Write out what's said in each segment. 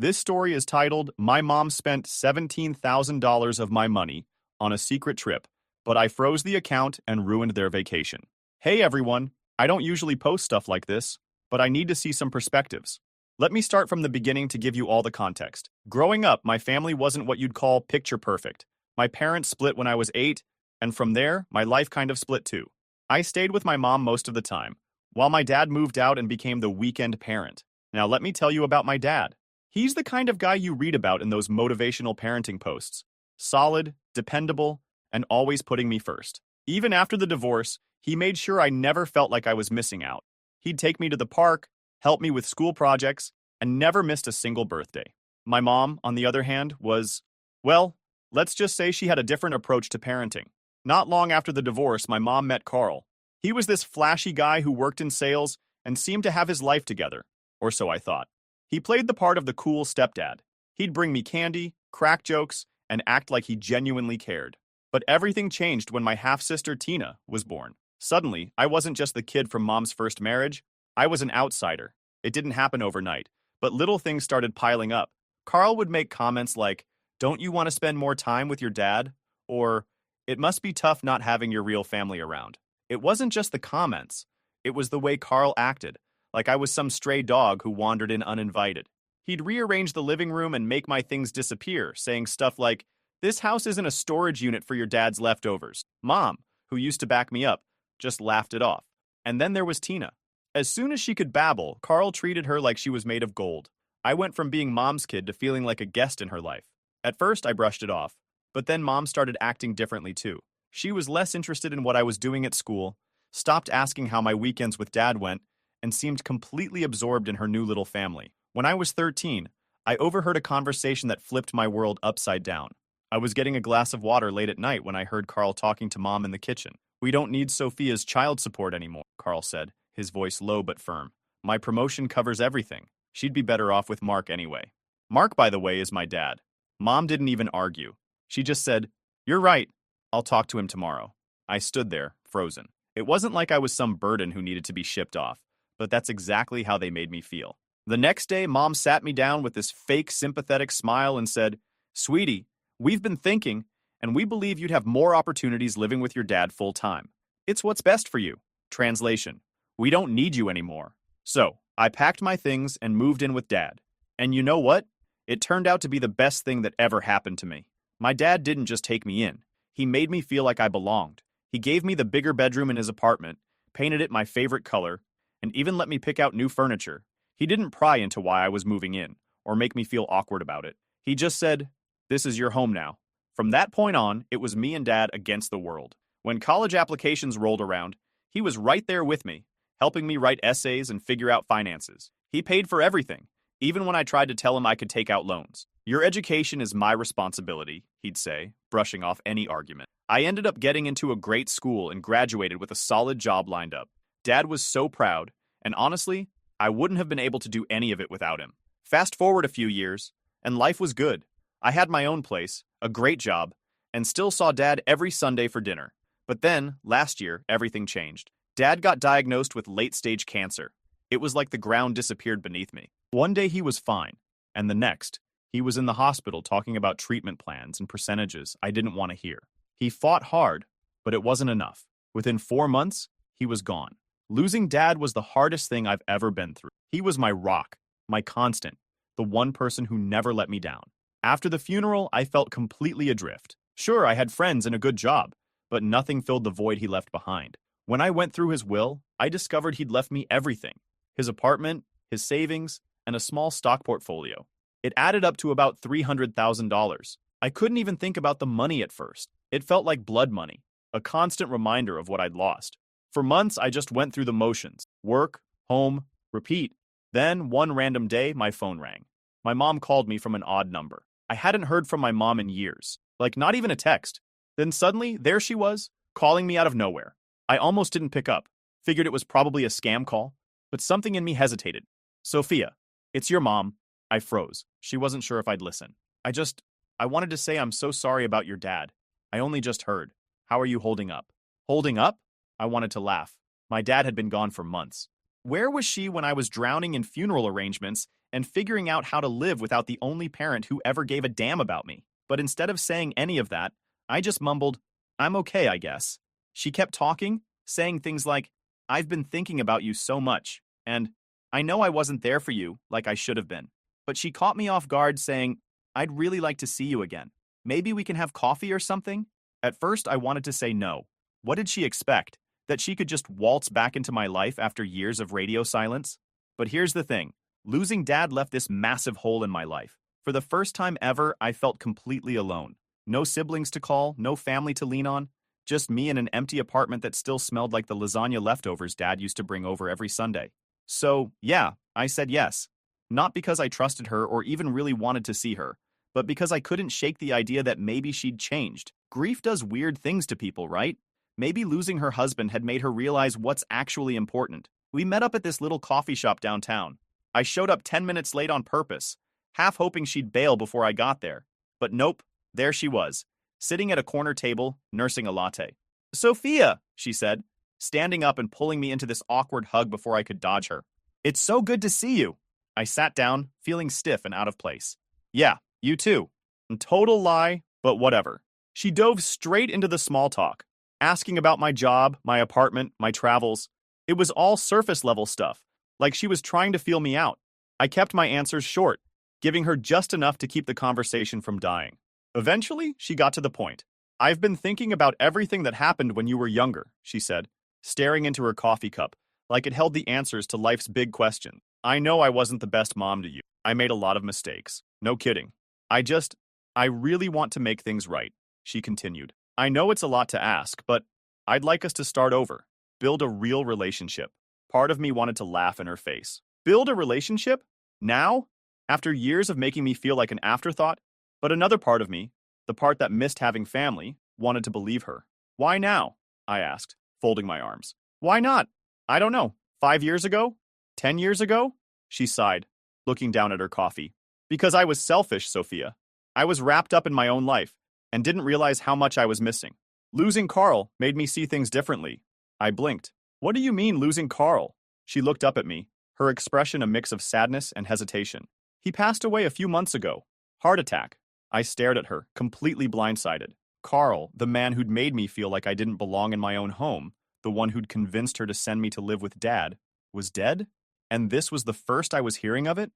This story is titled, My Mom Spent $17,000 of My Money on a Secret Trip, but I froze the account and ruined their vacation. Hey everyone, I don't usually post stuff like this, but I need to see some perspectives. Let me start from the beginning to give you all the context. Growing up, my family wasn't what you'd call picture perfect. My parents split when I was 8, and from there, my life kind of split too. I stayed with my mom most of the time, while my dad moved out and became the weekend parent. Now let me tell you about my dad. He's the kind of guy you read about in those motivational parenting posts. Solid, dependable, and always putting me first. Even after the divorce, he made sure I never felt like I was missing out. He'd take me to the park, help me with school projects, and never missed a single birthday. My mom, on the other hand, was, well, let's just say she had a different approach to parenting. Not long after the divorce, my mom met Carl. He was this flashy guy who worked in sales and seemed to have his life together, or so I thought. He played the part of the cool stepdad. He'd bring me candy, crack jokes, and act like he genuinely cared. But everything changed when my half-sister Tina was born. Suddenly, I wasn't just the kid from mom's first marriage, I was an outsider. It didn't happen overnight, but little things started piling up. Carl would make comments like, "Don't you want to spend more time with your dad?" Or, "It must be tough not having your real family around." It wasn't just the comments, it was the way Carl acted, like I was some stray dog who wandered in uninvited. He'd rearrange the living room and make my things disappear, saying stuff like, "This house isn't a storage unit for your dad's leftovers." Mom, who used to back me up, just laughed it off. And then there was Tina. As soon as she could babble, Carl treated her like she was made of gold. I went from being mom's kid to feeling like a guest in her life. At first, I brushed it off, but then mom started acting differently too. She was less interested in what I was doing at school, stopped asking how my weekends with dad went, and seemed completely absorbed in her new little family. When I was 13, I overheard a conversation that flipped my world upside down. I was getting a glass of water late at night when I heard Carl talking to mom in the kitchen. "We don't need Sophia's child support anymore," Carl said, his voice low but firm. "My promotion covers everything. She'd be better off with Mark anyway." Mark, by the way, is my dad. Mom didn't even argue. She just said, "You're right. I'll talk to him tomorrow." I stood there, frozen. It wasn't like I was some burden who needed to be shipped off, but that's exactly how they made me feel. The next day, mom sat me down with this fake sympathetic smile and said, "Sweetie, we've been thinking, and we believe you'd have more opportunities living with your dad full time. It's what's best for you." Translation: we don't need you anymore. So, I packed my things and moved in with dad. And you know what? It turned out to be the best thing that ever happened to me. My dad didn't just take me in. He made me feel like I belonged. He gave me the bigger bedroom in his apartment, painted it my favorite color, and even let me pick out new furniture. He didn't pry into why I was moving in, or make me feel awkward about it. He just said, "This is your home now." From that point on, it was me and dad against the world. When college applications rolled around, he was right there with me, helping me write essays and figure out finances. He paid for everything, even when I tried to tell him I could take out loans. "Your education is my responsibility," he'd say, brushing off any argument. I ended up getting into a great school and graduated with a solid job lined up. Dad was so proud, and honestly, I wouldn't have been able to do any of it without him. Fast forward a few years, and life was good. I had my own place, a great job, and still saw Dad every Sunday for dinner. But then, last year, everything changed. Dad got diagnosed with late-stage cancer. It was like the ground disappeared beneath me. One day he was fine, and the next, he was in the hospital talking about treatment plans and percentages I didn't want to hear. He fought hard, but it wasn't enough. Within 4 months, he was gone. Losing Dad was the hardest thing I've ever been through. He was my rock, my constant, the one person who never let me down. After the funeral, I felt completely adrift. Sure, I had friends and a good job, but nothing filled the void he left behind. When I went through his will, I discovered he'd left me everything. His apartment, his savings, and a small stock portfolio. It added up to about $300,000. I couldn't even think about the money at first. It felt like blood money, a constant reminder of what I'd lost. For months, I just went through the motions. Work, home, repeat. Then, one random day, my phone rang. My mom called me from an odd number. I hadn't heard from my mom in years. Like, not even a text. Then suddenly, there she was, calling me out of nowhere. I almost didn't pick up. Figured it was probably a scam call. But something in me hesitated. "Sophia, it's your mom." I froze. She wasn't sure if I'd listen. I wanted to say I'm so sorry about your dad. I only just heard. How are you holding up?" "Holding up?" I wanted to laugh. My dad had been gone for months. Where was she when I was drowning in funeral arrangements and figuring out how to live without the only parent who ever gave a damn about me. But instead of saying any of that, I just mumbled, "I'm okay, I guess." She kept talking, saying things like, "I've been thinking about you so much," and "I know I wasn't there for you like I should have been." But she caught me off guard saying, "I'd really like to see you again. Maybe we can have coffee or something?" At first, I wanted to say no. What did she expect? That she could just waltz back into my life after years of radio silence? But here's the thing. Losing dad left this massive hole in my life. For the first time ever, I felt completely alone. No siblings to call, no family to lean on, just me in an empty apartment that still smelled like the lasagna leftovers Dad used to bring over every Sunday. So, yeah, I said yes. Not because I trusted her or even really wanted to see her, but because I couldn't shake the idea that maybe she'd changed. Grief does weird things to people, right? Maybe losing her husband had made her realize what's actually important. We met up at this little coffee shop downtown. I showed up 10 minutes late on purpose, half hoping she'd bail before I got there. But nope, there she was, sitting at a corner table, nursing a latte. "Sophia," she said, standing up and pulling me into this awkward hug before I could dodge her. "It's so good to see you." I sat down, feeling stiff and out of place. "Yeah, you too." Total lie, but whatever. She dove straight into the small talk, asking about my job, my apartment, my travels. It was all surface level stuff, like she was trying to feel me out. I kept my answers short, giving her just enough to keep the conversation from dying. Eventually, she got to the point. "I've been thinking about everything that happened when you were younger," she said, staring into her coffee cup, like it held the answers to life's big question. "I know I wasn't the best mom to you. I made a lot of mistakes. No kidding. I really want to make things right," she continued. "I know it's a lot to ask, but I'd like us to start over. Build a real relationship." Part of me wanted to laugh in her face. Build a relationship? Now? After years of making me feel like an afterthought? But another part of me, the part that missed having family, wanted to believe her. "Why now?" I asked, folding my arms. "Why not? I don't know. 5 years ago? 10 years ago?" She sighed, looking down at her coffee. "Because I was selfish, Sophia. I was wrapped up in my own life and didn't realize how much I was missing. Losing Carl made me see things differently." I blinked. "What do you mean, losing Carl?" She looked up at me, her expression a mix of sadness and hesitation. "He passed away a few months ago. Heart attack." I stared at her, completely blindsided. Carl, the man who'd made me feel like I didn't belong in my own home, the one who'd convinced her to send me to live with Dad, was dead? And this was the first I was hearing of it?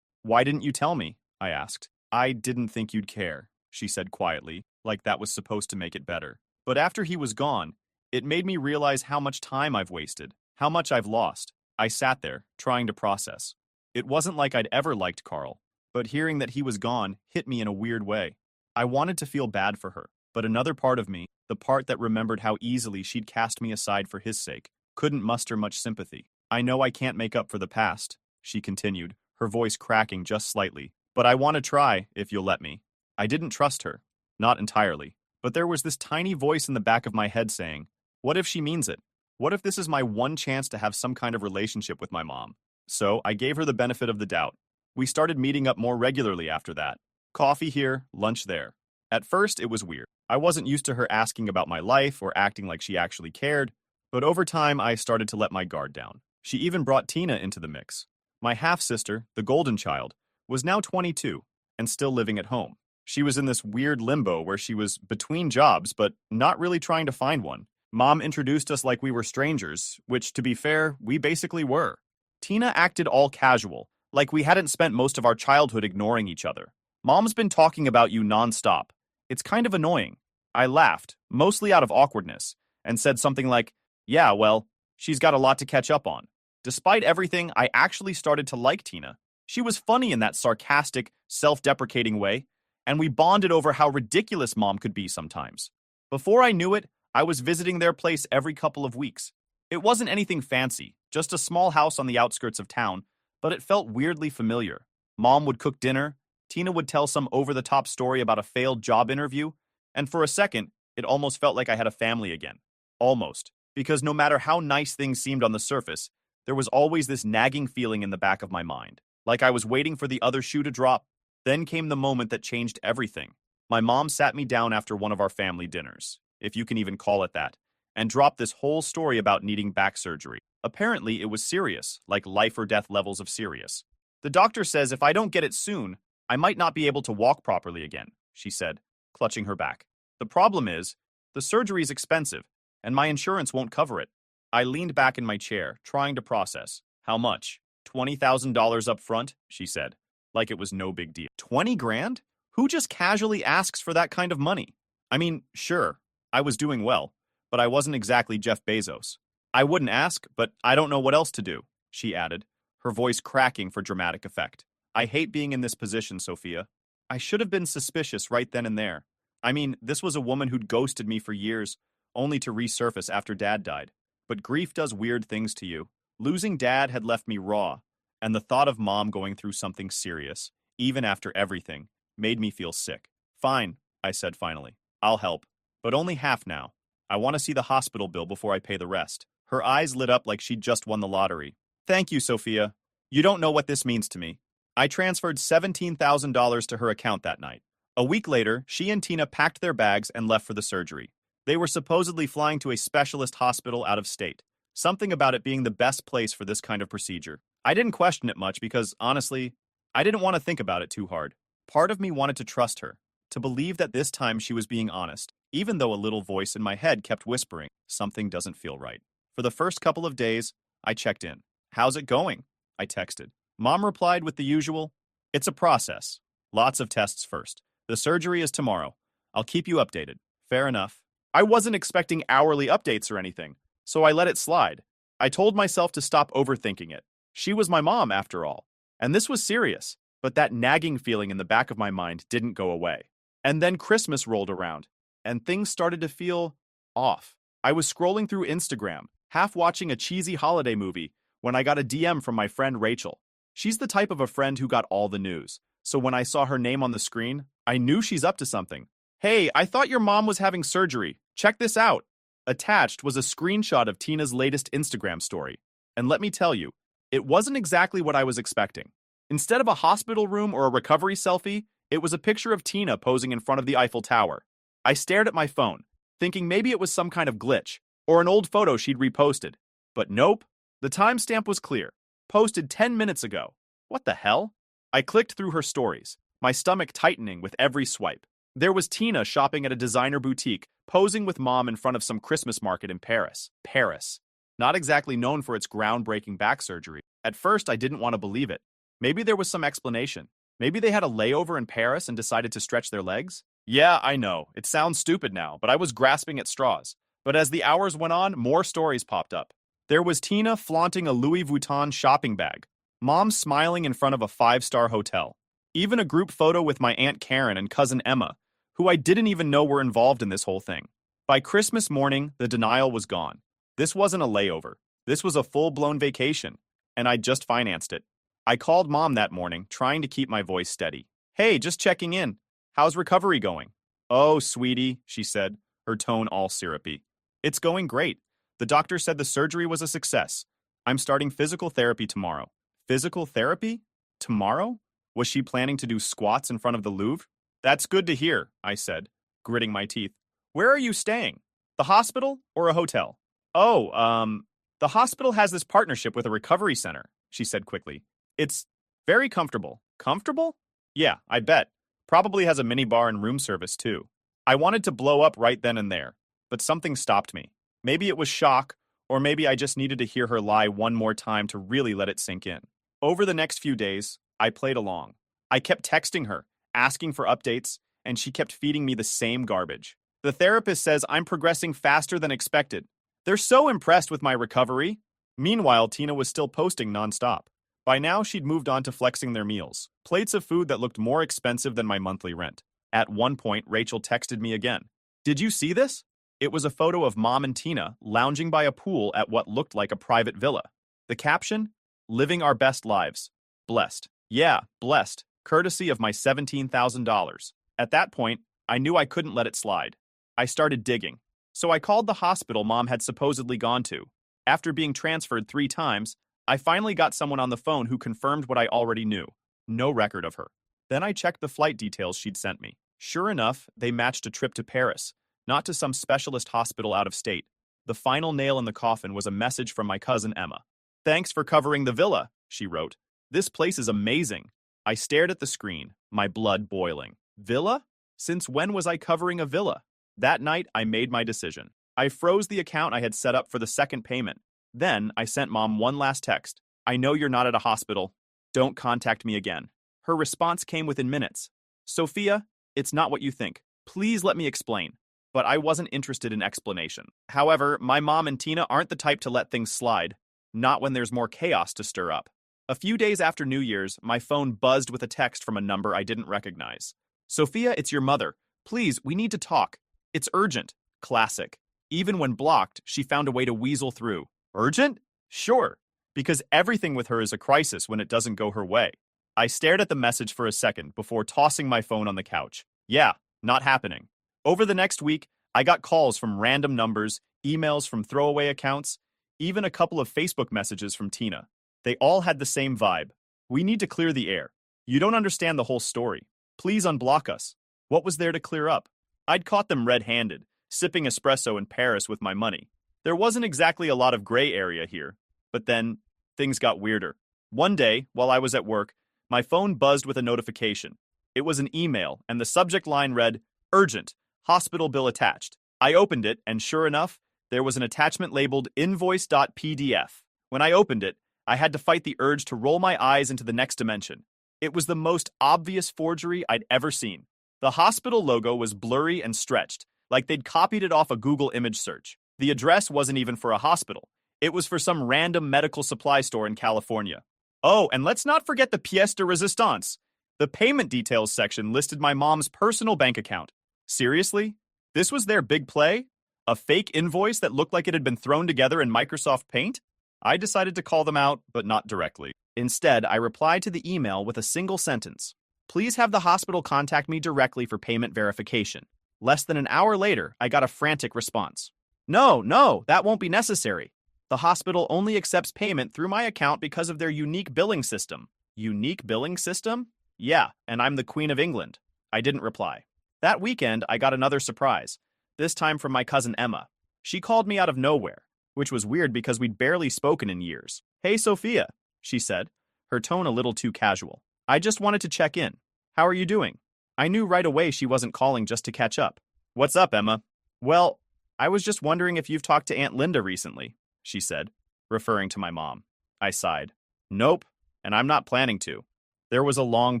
Why didn't you tell me? I asked. "I didn't think you'd care," she said quietly, like that was supposed to make it better. But after he was gone, it made me realize how much time I've wasted, how much I've lost. I sat there, trying to process. It wasn't like I'd ever liked Carl, but hearing that he was gone hit me in a weird way. I wanted to feel bad for her, but another part of me, the part that remembered how easily she'd cast me aside for his sake, couldn't muster much sympathy. "I know I can't make up for the past," she continued, her voice cracking just slightly, "but I want to try, if you'll let me." I didn't trust her. Not entirely. But there was this tiny voice in the back of my head saying, what if she means it? What if this is my one chance to have some kind of relationship with my mom? So I gave her the benefit of the doubt. We started meeting up more regularly after that. Coffee here, lunch there. At first, it was weird. I wasn't used to her asking about my life or acting like she actually cared, but over time, I started to let my guard down. She even brought Tina into the mix. My half-sister, the golden child, was now 22 and still living at home. She was in this weird limbo where she was between jobs, but not really trying to find one. Mom introduced us like we were strangers, which, to be fair, we basically were. Tina acted all casual, like we hadn't spent most of our childhood ignoring each other. "Mom's been talking about you nonstop. It's kind of annoying." I laughed, mostly out of awkwardness, and said something like, "Yeah, well, she's got a lot to catch up on." Despite everything, I actually started to like Tina. She was funny in that sarcastic, self-deprecating way, and we bonded over how ridiculous Mom could be sometimes. Before I knew it, I was visiting their place every couple of weeks. It wasn't anything fancy, just a small house on the outskirts of town, but it felt weirdly familiar. Mom would cook dinner, Tina would tell some over-the-top story about a failed job interview, and for a second, it almost felt like I had a family again. Almost. Because no matter how nice things seemed on the surface, there was always this nagging feeling in the back of my mind, like I was waiting for the other shoe to drop. Then came the moment that changed everything. My mom sat me down after one of our family dinners, if you can even call it that, and dropped this whole story about needing back surgery. Apparently, it was serious, like life or death levels of serious. The doctor says if I don't get it soon, I might not be able to walk properly again, she said, clutching her back. The problem is, the surgery's expensive, and my insurance won't cover it. I leaned back in my chair, trying to process. How much? $20,000 up front, she said, like it was no big deal. 20 grand? Who just casually asks for that kind of money? I mean, sure, I was doing well, but I wasn't exactly Jeff Bezos. I wouldn't ask, but I don't know what else to do, she added, her voice cracking for dramatic effect. I hate being in this position, Sophia. I should have been suspicious right then and there. I mean, this was a woman who'd ghosted me for years, only to resurface after Dad died. But grief does weird things to you. Losing Dad had left me raw, and the thought of Mom going through something serious, even after everything, made me feel sick. Fine, I said finally. I'll help. But only half now. I want to see the hospital bill before I pay the rest. Her eyes lit up like she'd just won the lottery. Thank you, Sophia. You don't know what this means to me. I transferred $17,000 to her account that night. A week later, she and Tina packed their bags and left for the surgery. They were supposedly flying to a specialist hospital out of state. Something about it being the best place for this kind of procedure. I didn't question it much because, honestly, I didn't want to think about it too hard. Part of me wanted to trust her, to believe that this time she was being honest, even though a little voice in my head kept whispering, something doesn't feel right. For the first couple of days, I checked in. How's it going? I texted. Mom replied with the usual, it's a process. Lots of tests first. The surgery is tomorrow. I'll keep you updated. Fair enough. I wasn't expecting hourly updates or anything, so I let it slide. I told myself to stop overthinking it. She was my mom, after all. And this was serious, but that nagging feeling in the back of my mind didn't go away. And then Christmas rolled around, and things started to feel off. I was scrolling through Instagram, half watching a cheesy holiday movie, when I got a DM from my friend Rachel. She's the type of a friend who got all the news, so when I saw her name on the screen, I knew she's up to something. Hey, I thought your mom was having surgery. Check this out. Attached was a screenshot of Tina's latest Instagram story. And let me tell you, it wasn't exactly what I was expecting. Instead of a hospital room or a recovery selfie, it was a picture of Tina posing in front of the Eiffel Tower. I stared at my phone, thinking maybe it was some kind of glitch, or an old photo she'd reposted. But nope, the timestamp was clear. Posted 10 minutes ago. What the hell? I clicked through her stories, my stomach tightening with every swipe. There was Tina shopping at a designer boutique, posing with Mom in front of some Christmas market in Paris. Paris. Not exactly known for its groundbreaking back surgery. At first, I didn't want to believe it. Maybe there was some explanation. Maybe they had a layover in Paris and decided to stretch their legs? Yeah, I know. It sounds stupid now, but I was grasping at straws. But as the hours went on, more stories popped up. There was Tina flaunting a Louis Vuitton shopping bag. Mom smiling in front of a 5-star hotel. Even a group photo with my Aunt Karen and cousin Emma, who I didn't even know were involved in this whole thing. By Christmas morning, the denial was gone. This wasn't a layover. This was a full-blown vacation, and I'd just financed it. I called Mom that morning, trying to keep my voice steady. Hey, just checking in. How's recovery going? Oh, sweetie, she said, her tone all syrupy. It's going great. The doctor said the surgery was a success. I'm starting physical therapy tomorrow. Physical therapy? Tomorrow? Was she planning to do squats in front of the Louvre? That's good to hear, I said, gritting my teeth. Where are you staying? The hospital or a hotel? Oh, the hospital has this partnership with a recovery center, she said quickly. It's very comfortable. Comfortable? Yeah, I bet. Probably has a minibar and room service too. I wanted to blow up right then and there, but something stopped me. Maybe it was shock, or maybe I just needed to hear her lie one more time to really let it sink in. Over the next few days, I played along. I kept texting her, asking for updates, and she kept feeding me the same garbage. The therapist says I'm progressing faster than expected. They're so impressed with my recovery. Meanwhile, Tina was still posting nonstop. By now, she'd moved on to flexing their meals, plates of food that looked more expensive than my monthly rent. At one point, Rachel texted me again. Did you see this? It was a photo of Mom and Tina lounging by a pool at what looked like a private villa. The caption? Living our best lives. Blessed. Yeah, blessed. Courtesy of my $17,000. At that point, I knew I couldn't let it slide. I started digging. So I called the hospital Mom had supposedly gone to. After being transferred 3 times, I finally got someone on the phone who confirmed what I already knew. No record of her. Then I checked the flight details she'd sent me. Sure enough, they matched a trip to Paris, not to some specialist hospital out of state. The final nail in the coffin was a message from my cousin Emma. Thanks for covering the villa, she wrote. This place is amazing. I stared at the screen, my blood boiling. Villa? Since when was I covering a villa? That night, I made my decision. I froze the account I had set up for the second payment. Then, I sent Mom one last text. I know you're not at a hospital. Don't contact me again. Her response came within minutes. Sophia, it's not what you think. Please let me explain. But I wasn't interested in explanation. However, my mom and Tina aren't the type to let things slide. Not when there's more chaos to stir up. A few days after New Year's, my phone buzzed with a text from a number I didn't recognize. Sophia, it's your mother. Please, we need to talk. It's urgent. Classic. Even when blocked, she found a way to weasel through. Urgent? Sure. Because everything with her is a crisis when it doesn't go her way. I stared at the message for a second before tossing my phone on the couch. Yeah, not happening. Over the next week, I got calls from random numbers, emails from throwaway accounts, even a couple of Facebook messages from Tina. They all had the same vibe. We need to clear the air. You don't understand the whole story. Please unblock us. What was there to clear up? I'd caught them red-handed, sipping espresso in Paris with my money. There wasn't exactly a lot of gray area here. But then, things got weirder. One day, while I was at work, my phone buzzed with a notification. It was an email, and the subject line read, Urgent, hospital bill attached. I opened it, and sure enough, there was an attachment labeled invoice.pdf. When I opened it, I had to fight the urge to roll my eyes into the next dimension. It was the most obvious forgery I'd ever seen. The hospital logo was blurry and stretched, like they'd copied it off a Google image search. The address wasn't even for a hospital. It was for some random medical supply store in California. Oh, and let's not forget the pièce de résistance. The payment details section listed my mom's personal bank account. Seriously? This was their big play? A fake invoice that looked like it had been thrown together in Microsoft Paint? I decided to call them out, but not directly. Instead, I replied to the email with a single sentence. Please have the hospital contact me directly for payment verification. Less than an hour later, I got a frantic response. No, that won't be necessary. The hospital only accepts payment through my account because of their unique billing system. Unique billing system? Yeah, and I'm the Queen of England. I didn't reply. That weekend, I got another surprise, this time from my cousin Emma. She called me out of nowhere, which was weird because we'd barely spoken in years. Hey, Sophia, she said, her tone a little too casual. I just wanted to check in. How are you doing? I knew right away she wasn't calling just to catch up. What's up, Emma? Well, I was just wondering if you've talked to Aunt Linda recently, she said, referring to my mom. I sighed. Nope, and I'm not planning to. There was a long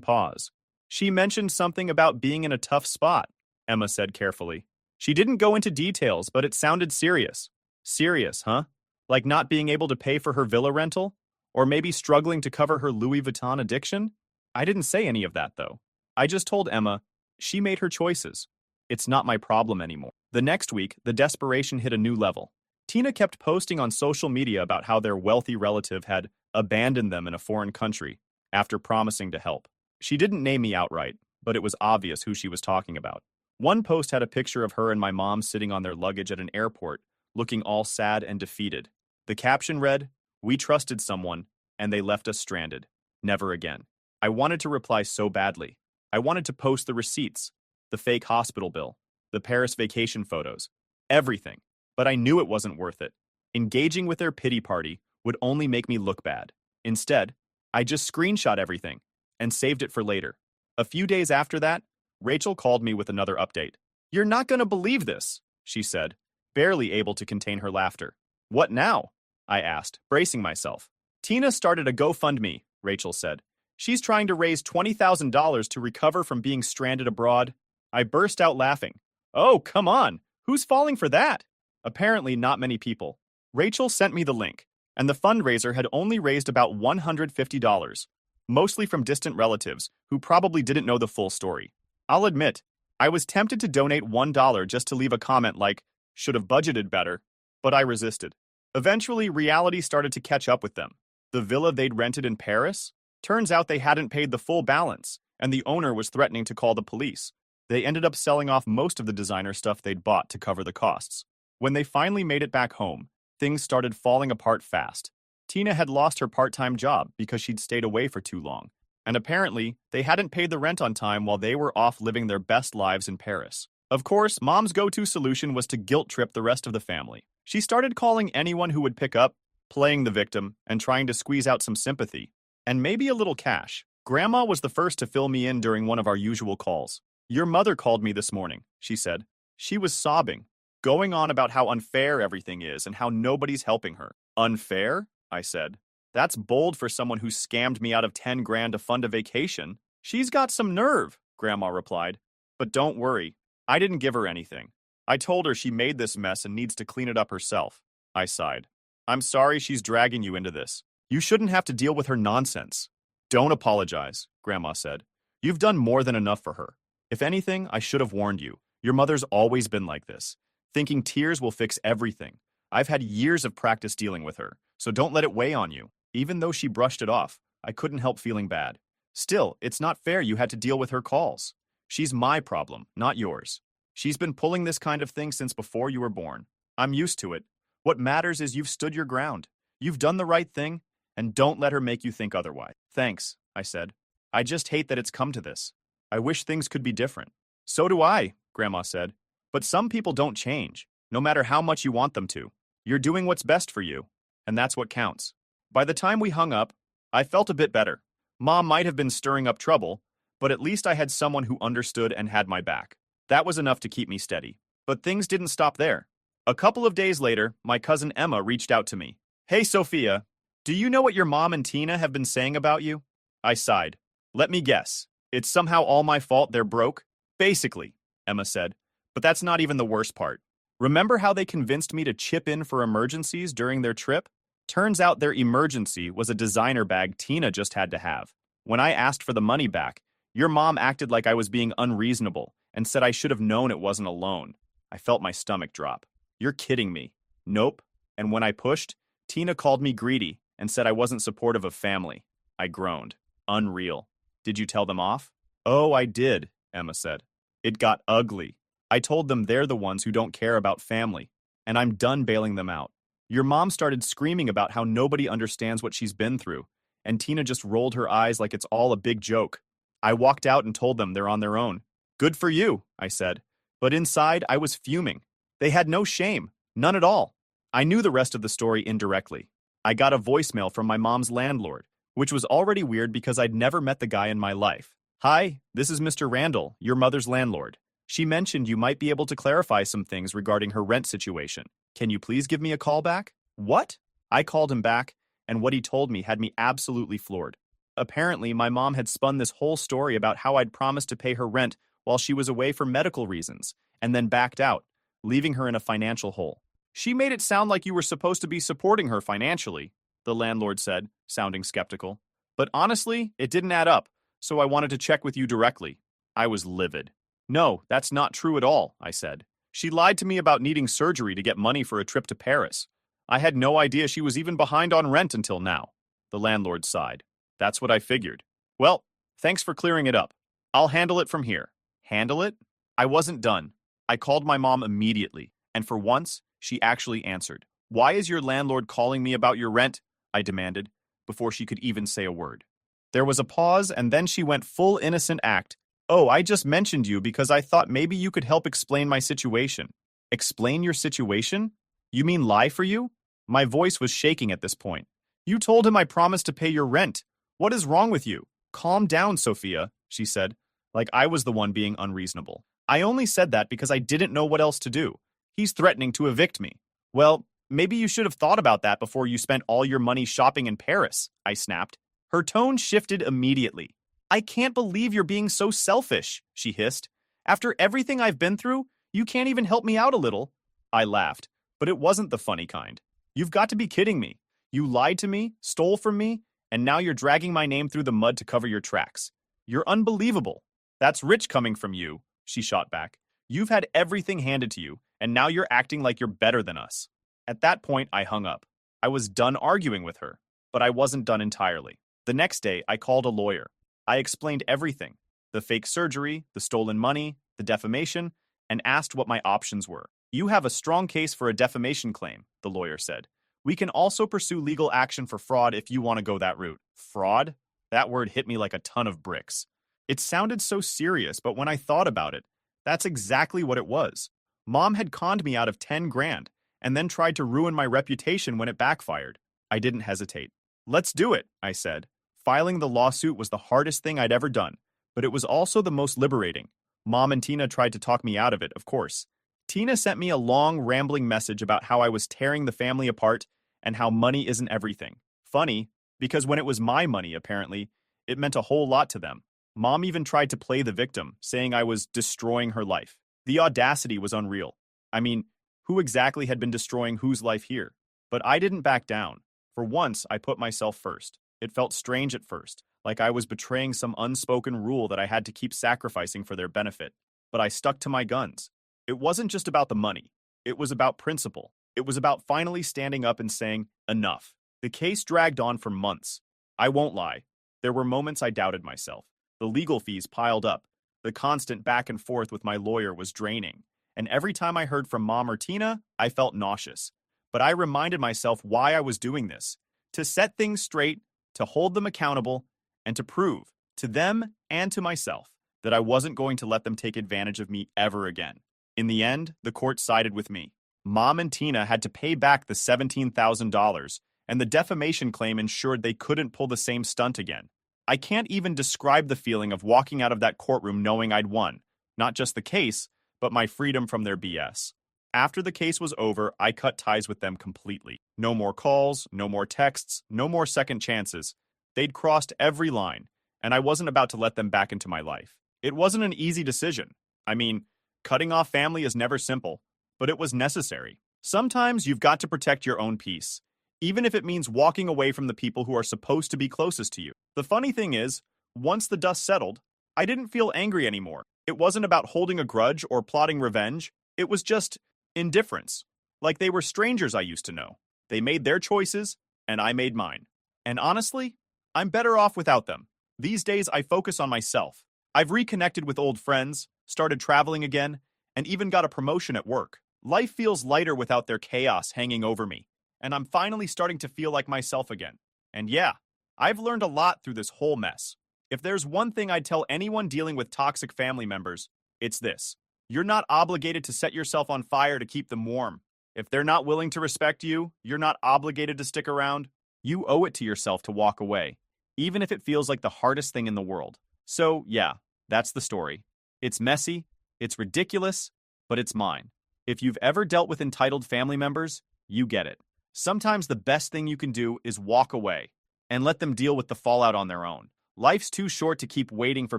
pause. She mentioned something about being in a tough spot, Emma said carefully. She didn't go into details, but it sounded serious. Serious, huh? Like not being able to pay for her villa rental? Or maybe struggling to cover her Louis Vuitton addiction? I didn't say any of that, though. I just told Emma, she made her choices. It's not my problem anymore. The next week, the desperation hit a new level. Tina kept posting on social media about how their wealthy relative had abandoned them in a foreign country after promising to help. She didn't name me outright, but it was obvious who she was talking about. One post had a picture of her and my mom sitting on their luggage at an airport, looking all sad and defeated. The caption read, "We trusted someone, and they left us stranded. Never again." I wanted to reply so badly. I wanted to post the receipts, the fake hospital bill, the Paris vacation photos, everything. But I knew it wasn't worth it. Engaging with their pity party would only make me look bad. Instead, I just screenshot everything and saved it for later. A few days after that, Rachel called me with another update. "You're not going to believe this," she said, barely able to contain her laughter. "What now?" I asked, bracing myself. "Tina started a GoFundMe," Rachel said. "She's trying to raise $20,000 to recover from being stranded abroad." I burst out laughing. "Oh, come on. Who's falling for that?" Apparently not many people. Rachel sent me the link, and the fundraiser had only raised about $150, mostly from distant relatives who probably didn't know the full story. I'll admit, I was tempted to donate $1 just to leave a comment like, "Should have budgeted better," but I resisted. Eventually, reality started to catch up with them. The villa they'd rented in Paris? Turns out they hadn't paid the full balance, and the owner was threatening to call the police. They ended up selling off most of the designer stuff they'd bought to cover the costs. When they finally made it back home, things started falling apart fast. Tina had lost her part-time job because she'd stayed away for too long, and apparently, they hadn't paid the rent on time while they were off living their best lives in Paris. Of course, Mom's go-to solution was to guilt-trip the rest of the family. She started calling anyone who would pick up, playing the victim, and trying to squeeze out some sympathy. and maybe a little cash. Grandma was the first to fill me in during one of our usual calls. Your mother called me this morning, she said. She was sobbing, going on about how unfair everything is and how nobody's helping her. Unfair? I said. That's bold for someone who scammed me out of 10 grand to fund a vacation. She's got some nerve, Grandma replied. But don't worry, I didn't give her anything. I told her she made this mess and needs to clean it up herself. I sighed. I'm sorry she's dragging you into this. You shouldn't have to deal with her nonsense. Don't apologize, Grandma said. You've done more than enough for her. If anything, I should have warned you. Your mother's always been like this, thinking tears will fix everything. I've had years of practice dealing with her, so don't let it weigh on you. Even though she brushed it off, I couldn't help feeling bad. Still, it's not fair you had to deal with her calls. She's my problem, not yours. She's been pulling this kind of thing since before you were born. I'm used to it. What matters is you've stood your ground. You've done the right thing, and don't let her make you think otherwise. Thanks, I said. I just hate that it's come to this. I wish things could be different. So do I, Grandma said. But some people don't change, no matter how much you want them to. You're doing what's best for you, and that's what counts. By the time we hung up, I felt a bit better. Mom might have been stirring up trouble, but at least I had someone who understood and had my back. That was enough to keep me steady. But things didn't stop there. A couple of days later, my cousin Emma reached out to me. Hey, Sophia, do you know what your mom and Tina have been saying about you? I sighed. Let me guess. It's somehow all my fault they're broke? Basically, Emma said. But that's not even the worst part. Remember how they convinced me to chip in for emergencies during their trip? Turns out their emergency was a designer bag Tina just had to have. When I asked for the money back, your mom acted like I was being unreasonable and said I should have known it wasn't a loan. I felt my stomach drop. You're kidding me. Nope. And when I pushed, Tina called me greedy and said I wasn't supportive of family. I groaned. Unreal. Did you tell them off? Oh, I did, Emma said. It got ugly. I told them they're the ones who don't care about family, and I'm done bailing them out. Your mom started screaming about how nobody understands what she's been through, and Tina just rolled her eyes like it's all a big joke. I walked out and told them they're on their own. Good for you, I said. But inside, I was fuming. They had no shame, none at all. I knew the rest of the story indirectly. I got a voicemail from my mom's landlord, which was already weird because I'd never met the guy in my life. Hi, this is Mr. Randall, your mother's landlord. She mentioned you might be able to clarify some things regarding her rent situation. Can you please give me a call back? What? I called him back, and what he told me had me absolutely floored. Apparently, my mom had spun this whole story about how I'd promised to pay her rent while she was away for medical reasons, and then backed out, leaving her in a financial hole. She made it sound like you were supposed to be supporting her financially, the landlord said, sounding skeptical. But honestly, it didn't add up, so I wanted to check with you directly. I was livid. No, that's not true at all, I said. She lied to me about needing surgery to get money for a trip to Paris. I had no idea she was even behind on rent until now. The landlord sighed. That's what I figured. Well, thanks for clearing it up. I'll handle it from here. Handle it? I wasn't done. I called my mom immediately, and for once, she actually answered. Why is your landlord calling me about your rent? I demanded, before she could even say a word. There was a pause, and then she went full innocent act. Oh, I just mentioned you because I thought maybe you could help explain my situation. Explain your situation? You mean lie for you? My voice was shaking at this point. You told him I promised to pay your rent. What is wrong with you? Calm down, Sophia, she said, like I was the one being unreasonable. I only said that because I didn't know what else to do. He's threatening to evict me. Well, maybe you should have thought about that before you spent all your money shopping in Paris, I snapped. Her tone shifted immediately. I can't believe you're being so selfish, she hissed. After everything I've been through, you can't even help me out a little. I laughed, but it wasn't the funny kind. You've got to be kidding me. You lied to me, stole from me, and now you're dragging my name through the mud to cover your tracks. You're unbelievable. That's rich coming from you, she shot back. You've had everything handed to you, and now you're acting like you're better than us. At that point, I hung up. I was done arguing with her, but I wasn't done entirely. The next day, I called a lawyer. I explained everything, the fake surgery, the stolen money, the defamation, and asked what my options were. You have a strong case for a defamation claim, the lawyer said. We can also pursue legal action for fraud if you want to go that route. Fraud? That word hit me like a ton of bricks. It sounded so serious, but when I thought about it, that's exactly what it was. Mom had conned me out of 10 grand and then tried to ruin my reputation when it backfired. I didn't hesitate. Let's do it, I said. Filing the lawsuit was the hardest thing I'd ever done, but it was also the most liberating. Mom and Tina tried to talk me out of it, of course. Tina sent me a long, rambling message about how I was tearing the family apart and how money isn't everything. Funny, because when it was my money, apparently, it meant a whole lot to them. Mom even tried to play the victim, saying I was destroying her life. The audacity was unreal. I mean, who exactly had been destroying whose life here? But I didn't back down. For once, I put myself first. It felt strange at first, like I was betraying some unspoken rule that I had to keep sacrificing for their benefit. But I stuck to my guns. It wasn't just about the money. It was about principle. It was about finally standing up and saying, enough. The case dragged on for months. I won't lie. There were moments I doubted myself. The legal fees piled up. The constant back and forth with my lawyer was draining. And every time I heard from Mom or Tina, I felt nauseous. But I reminded myself why I was doing this. To set things straight, to hold them accountable, and to prove, to them and to myself, that I wasn't going to let them take advantage of me ever again. In the end, the court sided with me. Mom and Tina had to pay back the $17,000, and the defamation claim ensured they couldn't pull the same stunt again. I can't even describe the feeling of walking out of that courtroom knowing I'd won, not just the case, but my freedom from their BS. After the case was over, I cut ties with them completely. No more calls, no more texts, no more second chances. They'd crossed every line, and I wasn't about to let them back into my life. It wasn't an easy decision. I mean, cutting off family is never simple, but it was necessary. Sometimes you've got to protect your own peace, even if it means walking away from the people who are supposed to be closest to you. The funny thing is, once the dust settled, I didn't feel angry anymore. It wasn't about holding a grudge or plotting revenge. It was just indifference. Like they were strangers I used to know. They made their choices, and I made mine. And honestly, I'm better off without them. These days, I focus on myself. I've reconnected with old friends, started traveling again, and even got a promotion at work. Life feels lighter without their chaos hanging over me, and I'm finally starting to feel like myself again. And yeah, I've learned a lot through this whole mess. If there's one thing I'd tell anyone dealing with toxic family members, it's this. You're not obligated to set yourself on fire to keep them warm. If they're not willing to respect you, you're not obligated to stick around. You owe it to yourself to walk away, even if it feels like the hardest thing in the world. So, yeah, that's the story. It's messy, it's ridiculous, but it's mine. If you've ever dealt with entitled family members, you get it. Sometimes the best thing you can do is walk away and let them deal with the fallout on their own. Life's too short to keep waiting for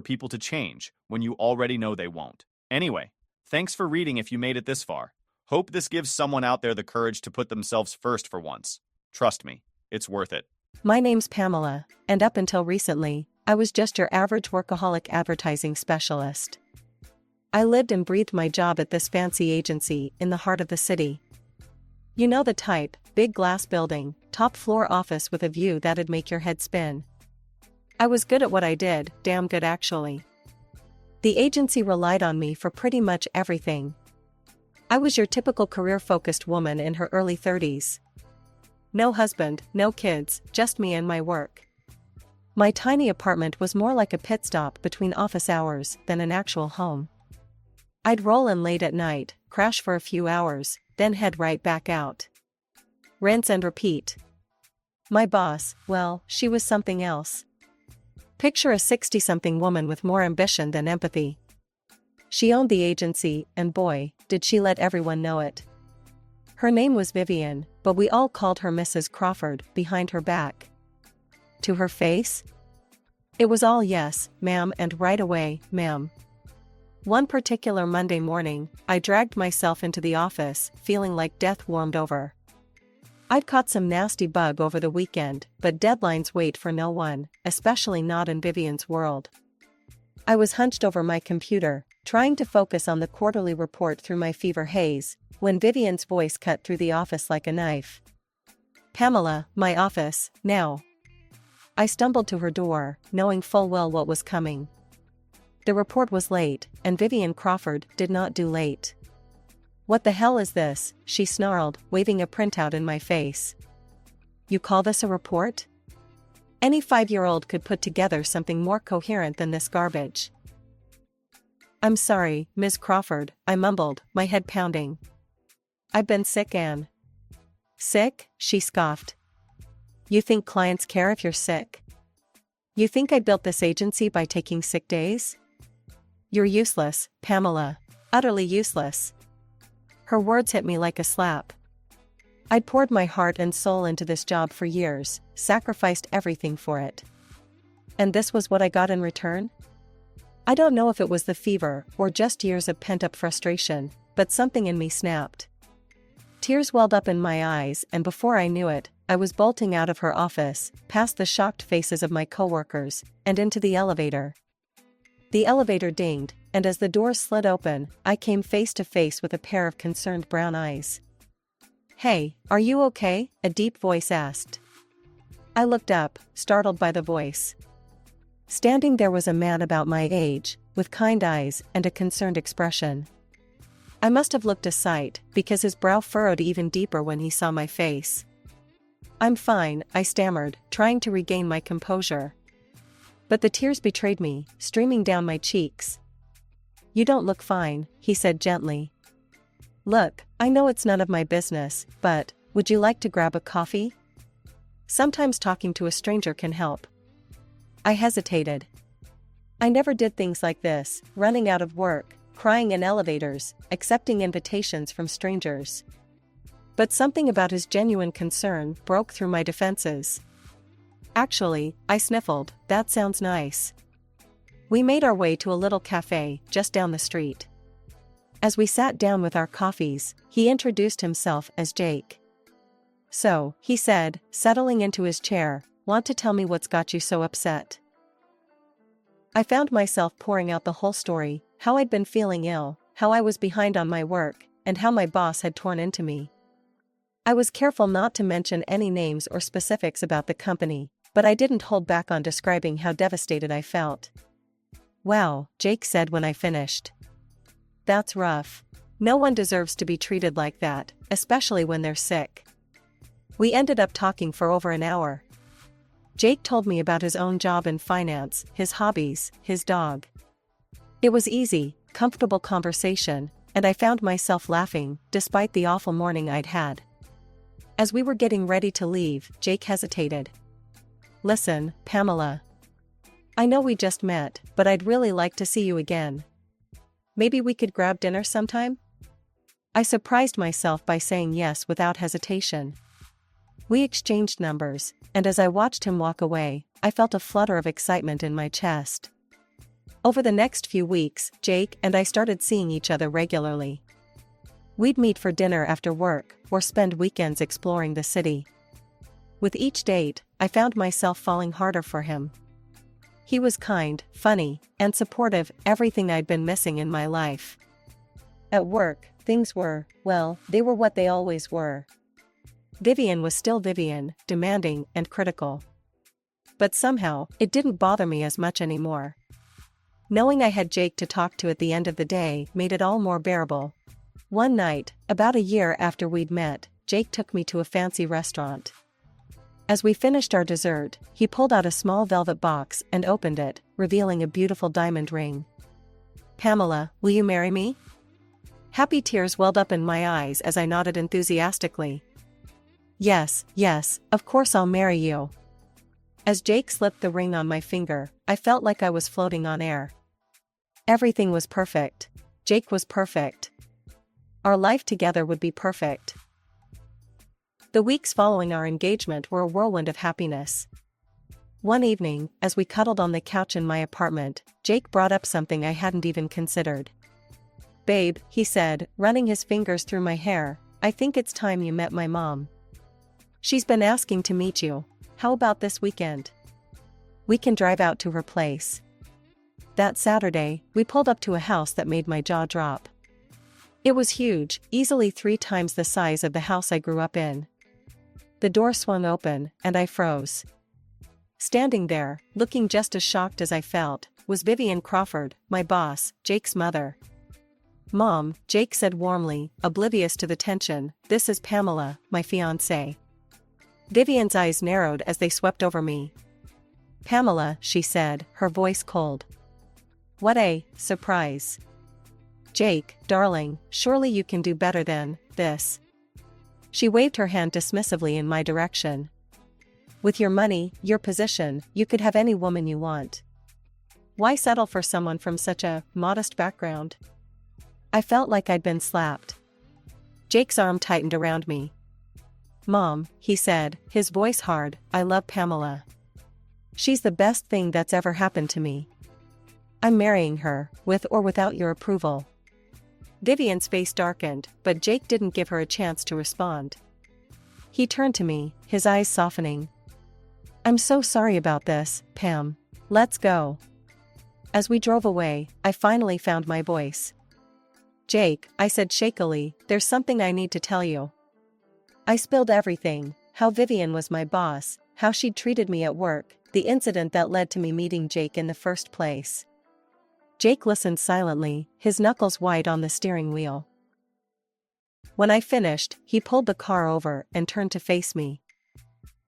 people to change when you already know they won't. Anyway, thanks for reading if you made it this far. Hope this gives someone out there the courage to put themselves first for once. Trust me, it's worth it. My name's Pamela, and up until recently, I was just your average workaholic advertising specialist. I lived and breathed my job at this fancy agency in the heart of the city. You know the type, big glass building, top floor office with a view that'd make your head spin. I was good at what I did, damn good actually. The agency relied on me for pretty much everything. I was your typical career-focused woman in her early 30s. No husband, no kids, just me and my work. My tiny apartment was more like a pit stop between office hours than an actual home. I'd roll in late at night, crash for a few hours, then head right back out. Rinse and repeat. My boss, well, she was something else. Picture a 60-something woman with more ambition than empathy. She owned the agency, and boy, did she let everyone know it. Her name was Vivian, but we all called her Mrs. Crawford behind her back. To her face? It was all yes, ma'am, and right away, ma'am. One particular Monday morning, I dragged myself into the office, feeling like death warmed over. I'd caught some nasty bug over the weekend, but deadlines wait for no one, especially not in Vivian's world. I was hunched over my computer, trying to focus on the quarterly report through my fever haze, when Vivian's voice cut through the office like a knife. Pamela, my office, now. I stumbled to her door, knowing full well what was coming. The report was late, and Vivian Crawford did not do late. What the hell is this? She snarled, waving a printout in my face. You call this a report? Any 5-year-old could put together something more coherent than this garbage. I'm sorry, Ms. Crawford, I mumbled, my head pounding. I've been sick, Anne. Sick? She scoffed. You think clients care if you're sick? You think I built this agency by taking sick days? You're useless, Pamela. Utterly useless. Her words hit me like a slap. I'd poured my heart and soul into this job for years, sacrificed everything for it. And this was what I got in return? I don't know if it was the fever or just years of pent-up frustration, but something in me snapped. Tears welled up in my eyes, and before I knew it, I was bolting out of her office, past the shocked faces of my coworkers, and into the elevator. The elevator dinged, and as the doors slid open, I came face to face with a pair of concerned brown eyes. "Hey, are you okay?" a deep voice asked. I looked up, startled by the voice. Standing there was a man about my age, with kind eyes and a concerned expression. I must have looked a sight, because his brow furrowed even deeper when he saw my face. "I'm fine," I stammered, trying to regain my composure. But the tears betrayed me, streaming down my cheeks. "You don't look fine," he said gently. "Look, I know it's none of my business, but would you like to grab a coffee? Sometimes talking to a stranger can help." I hesitated. I never did things like this, running out of work, crying in elevators, accepting invitations from strangers. But something about his genuine concern broke through my defenses. "Actually," I sniffled, "that sounds nice." We made our way to a little cafe just down the street. As we sat down with our coffees, he introduced himself as Jake. "So," he said, settling into his chair, "want to tell me what's got you so upset?" I found myself pouring out the whole story, how I'd been feeling ill, how I was behind on my work, and how my boss had torn into me. I was careful not to mention any names or specifics about the company, but I didn't hold back on describing how devastated I felt. "Wow," Jake said when I finished. "That's rough. No one deserves to be treated like that, especially when they're sick." We ended up talking for over an hour. Jake told me about his own job in finance, his hobbies, his dog. It was easy, comfortable conversation, and I found myself laughing, despite the awful morning I'd had. As we were getting ready to leave, Jake hesitated. "Listen, Pamela. I know we just met, but I'd really like to see you again. Maybe we could grab dinner sometime?" I surprised myself by saying yes without hesitation. We exchanged numbers, and as I watched him walk away, I felt a flutter of excitement in my chest. Over the next few weeks, Jake and I started seeing each other regularly. We'd meet for dinner after work, or spend weekends exploring the city. With each date, I found myself falling harder for him. He was kind, funny, and supportive, everything I'd been missing in my life. At work, things were, well, they were what they always were. Vivian was still Vivian, demanding and critical. But somehow, it didn't bother me as much anymore. Knowing I had Jake to talk to at the end of the day made it all more bearable. One night, about a year after we'd met, Jake took me to a fancy restaurant. As we finished our dessert, he pulled out a small velvet box and opened it, revealing a beautiful diamond ring. "Pamela, will you marry me?" Happy tears welled up in my eyes as I nodded enthusiastically. Yes, of course I'll marry you." As Jake slipped the ring on my finger, I felt like I was floating on air. Everything was perfect. Jake was perfect. Our life together would be perfect. The weeks following our engagement were a whirlwind of happiness. One evening, as we cuddled on the couch in my apartment, Jake brought up something I hadn't even considered. "Babe," he said, running his fingers through my hair, "I think it's time you met my mom. She's been asking to meet you. How about this weekend? We can drive out to her place." That Saturday, we pulled up to a house that made my jaw drop. It was huge, easily 3 times the size of the house I grew up in. The door swung open, and I froze. Standing there, looking just as shocked as I felt, was Vivian Crawford, my boss, Jake's mother. "Mom," Jake said warmly, oblivious to the tension, "this is Pamela, my fiancée." Vivian's eyes narrowed as they swept over me. "Pamela," she said, her voice cold. "What a surprise." "Jake, darling, surely you can do better than this." She waved her hand dismissively in my direction. With your money, your position, you could have any woman you want. Why settle for someone from such a modest background? I felt like I'd been slapped. Jake's arm tightened around me. Mom, he said, his voice hard, I love Pamela. She's the best thing that's ever happened to me. I'm marrying her, with or without your approval. Vivian's face darkened, but Jake didn't give her a chance to respond. He turned to me, his eyes softening. I'm so sorry about this, Pam. Let's go. As we drove away, I finally found my voice. Jake, I said shakily, there's something I need to tell you. I spilled everything, how Vivian was my boss, how she'd treated me at work, the incident that led to me meeting Jake in the first place. Jake listened silently, his knuckles white on the steering wheel. When I finished, he pulled the car over and turned to face me.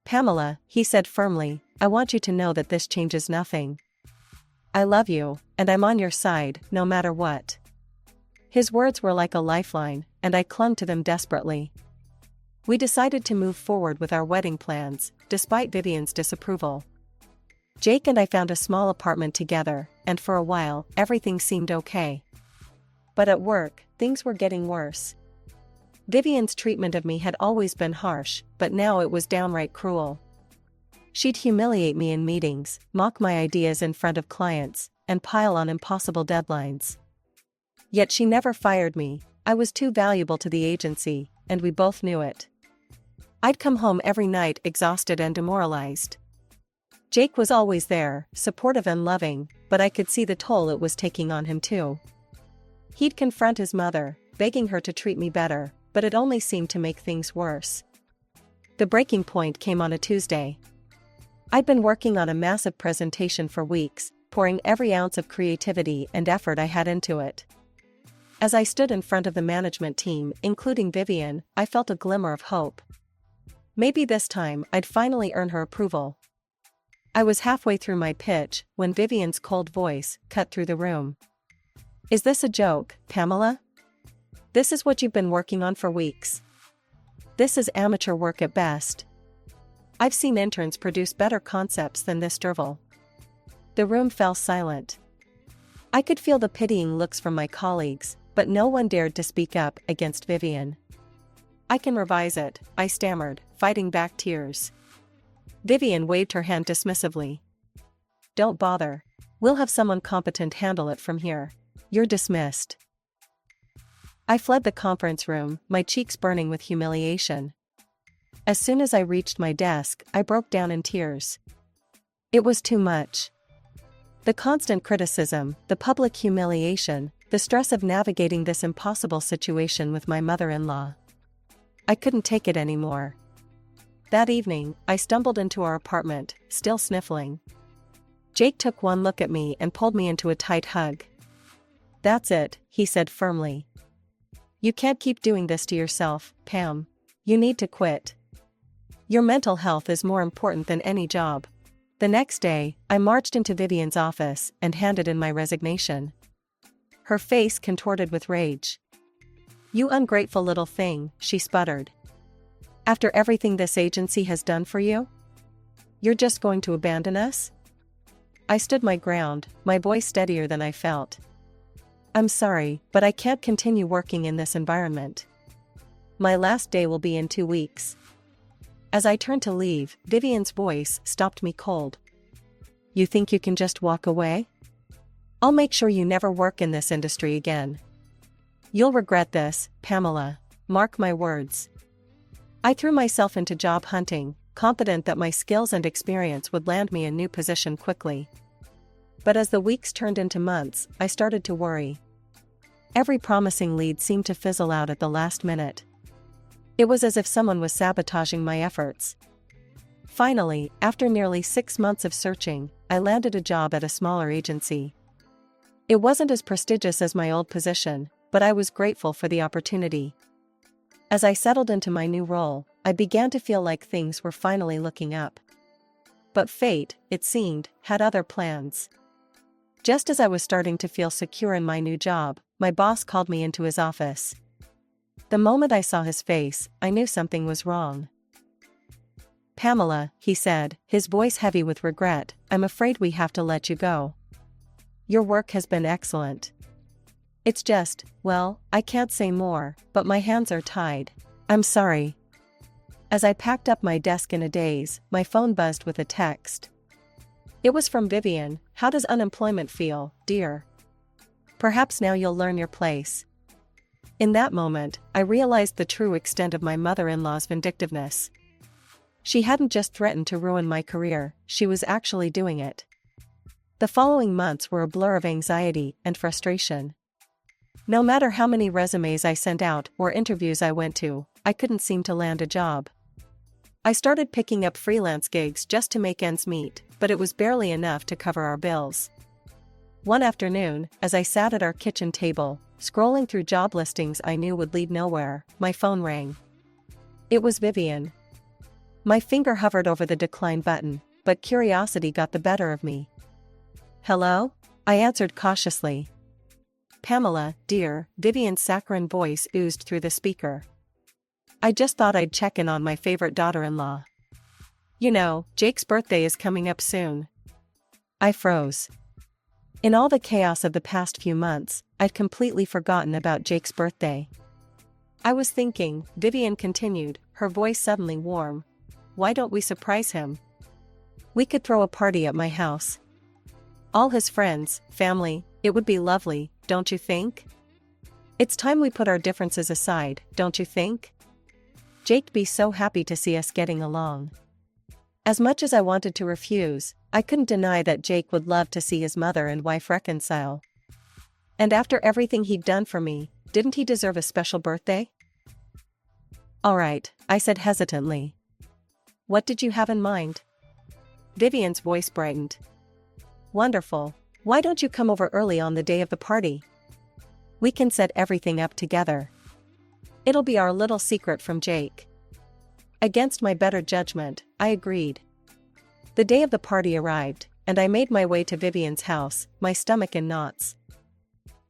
Pamela, he said firmly, I want you to know that this changes nothing. I love you, and I'm on your side, no matter what. His words were like a lifeline, and I clung to them desperately. We decided to move forward with our wedding plans, despite Vivian's disapproval. Jake and I found a small apartment together, and for a while, everything seemed okay. But at work, things were getting worse. Vivian's treatment of me had always been harsh, but now it was downright cruel. She'd humiliate me in meetings, mock my ideas in front of clients, and pile on impossible deadlines. Yet she never fired me. I was too valuable to the agency, and we both knew it. I'd come home every night exhausted and demoralized. Jake was always there, supportive and loving, but I could see the toll it was taking on him too. He'd confront his mother, begging her to treat me better, but it only seemed to make things worse. The breaking point came on a Tuesday. I'd been working on a massive presentation for weeks, pouring every ounce of creativity and effort I had into it. As I stood in front of the management team, including Vivian, I felt a glimmer of hope. Maybe this time I'd finally earn her approval. I was halfway through my pitch when Vivian's cold voice cut through the room. Is this a joke, Pamela? This is what you've been working on for weeks. This is amateur work at best. I've seen interns produce better concepts than this drivel. The room fell silent. I could feel the pitying looks from my colleagues, but no one dared to speak up against Vivian. I can revise it, I stammered, fighting back tears. Vivian waved her hand dismissively. Don't bother. We'll have someone competent handle it from here. You're dismissed. I fled the conference room, my cheeks burning with humiliation. As soon as I reached my desk, I broke down in tears. It was too much. The constant criticism, the public humiliation, the stress of navigating this impossible situation with my mother-in-law. I couldn't take it anymore. That evening, I stumbled into our apartment, still sniffling. Jake took one look at me and pulled me into a tight hug. That's it, he said firmly. You can't keep doing this to yourself, Pam. You need to quit. Your mental health is more important than any job. The next day, I marched into Vivian's office and handed in my resignation. Her face contorted with rage. You ungrateful little thing, she sputtered. After everything this agency has done for you? You're just going to abandon us? I stood my ground, my voice steadier than I felt. I'm sorry, but I can't continue working in this environment. My last day will be in 2 weeks. As I turned to leave, Vivian's voice stopped me cold. You think you can just walk away? I'll make sure you never work in this industry again. You'll regret this, Pamela. Mark my words. I threw myself into job hunting, confident that my skills and experience would land me a new position quickly. But as the weeks turned into months, I started to worry. Every promising lead seemed to fizzle out at the last minute. It was as if someone was sabotaging my efforts. Finally, after nearly 6 months of searching, I landed a job at a smaller agency. It wasn't as prestigious as my old position, but I was grateful for the opportunity. As I settled into my new role, I began to feel like things were finally looking up. But fate, it seemed, had other plans. Just as I was starting to feel secure in my new job, my boss called me into his office. The moment I saw his face, I knew something was wrong. Pamela, he said, his voice heavy with regret, I'm afraid we have to let you go. Your work has been excellent. It's just, well, I can't say more, but my hands are tied. I'm sorry. As I packed up my desk in a daze, my phone buzzed with a text. It was from Vivian. How does unemployment feel, dear? Perhaps now you'll learn your place. In that moment, I realized the true extent of my mother-in-law's vindictiveness. She hadn't just threatened to ruin my career, she was actually doing it. The following months were a blur of anxiety and frustration. No matter how many resumes I sent out or interviews I went to, I couldn't seem to land a job. I started picking up freelance gigs just to make ends meet, but it was barely enough to cover our bills. One afternoon, as I sat at our kitchen table, scrolling through job listings I knew would lead nowhere, my phone rang. It was Vivian. My finger hovered over the decline button, but curiosity got the better of me. Hello? I answered cautiously. Pamela, dear, Vivian's saccharine voice oozed through the speaker. I just thought I'd check in on my favorite daughter-in-law. You know, Jake's birthday is coming up soon. I froze. In all the chaos of the past few months, I'd completely forgotten about Jake's birthday. I was thinking, Vivian continued, her voice suddenly warm. Why don't we surprise him? We could throw a party at my house. All his friends, family, it would be lovely, don't you think? It's time we put our differences aside, don't you think? Jake'd be so happy to see us getting along. As much as I wanted to refuse, I couldn't deny that Jake would love to see his mother and wife reconcile. And after everything he'd done for me, didn't he deserve a special birthday? All right, I said hesitantly. What did you have in mind? Vivian's voice brightened. Wonderful. Why don't you come over early on the day of the party? We can set everything up together. It'll be our little secret from Jake. Against my better judgment, I agreed. The day of the party arrived, and I made my way to Vivian's house, my stomach in knots.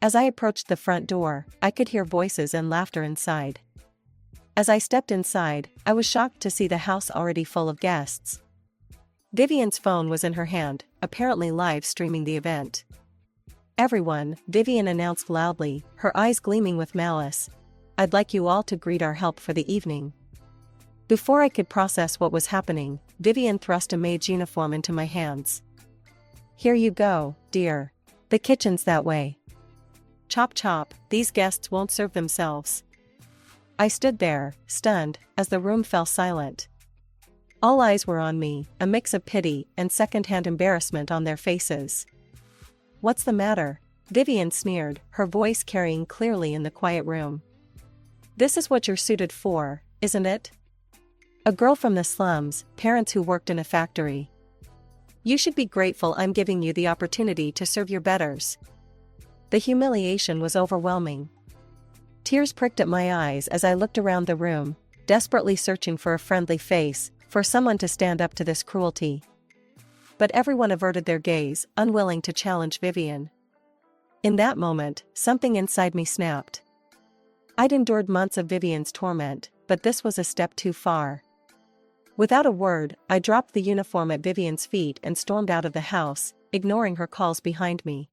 As I approached the front door, I could hear voices and laughter inside. As I stepped inside, I was shocked to see the house already full of guests. Vivian's phone was in her hand, apparently live streaming the event. Everyone, Vivian announced loudly, her eyes gleaming with malice. I'd like you all to greet our help for the evening. Before I could process what was happening, Vivian thrust a maid's uniform into my hands. Here you go, dear. The kitchen's that way. Chop chop, these guests won't serve themselves. I stood there, stunned, as the room fell silent. All eyes were on me, a mix of pity and second-hand embarrassment on their faces. What's the matter? Vivian sneered, her voice carrying clearly in the quiet room. This is what you're suited for, isn't it? A girl from the slums, parents who worked in a factory. You should be grateful I'm giving you the opportunity to serve your betters. The humiliation was overwhelming. Tears pricked at my eyes as I looked around the room, desperately searching for a friendly face, for someone to stand up to this cruelty. But everyone averted their gaze, unwilling to challenge Vivian. In that moment, something inside me snapped. I'd endured months of Vivian's torment, but this was a step too far. Without a word, I dropped the uniform at Vivian's feet and stormed out of the house, ignoring her calls behind me.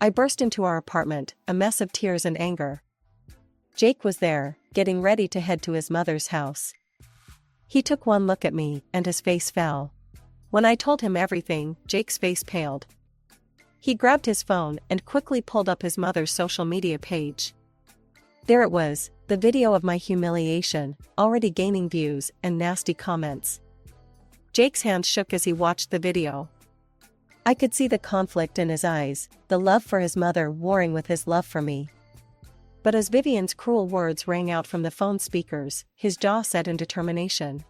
I burst into our apartment, a mess of tears and anger. Jake was there, getting ready to head to his mother's house. He took one look at me, and his face fell. When I told him everything, Jake's face paled. He grabbed his phone and quickly pulled up his mother's social media page. There it was, the video of my humiliation, already gaining views and nasty comments. Jake's hands shook as he watched the video. I could see the conflict in his eyes, the love for his mother warring with his love for me. But as Vivian's cruel words rang out from the phone speakers, his jaw set in determination.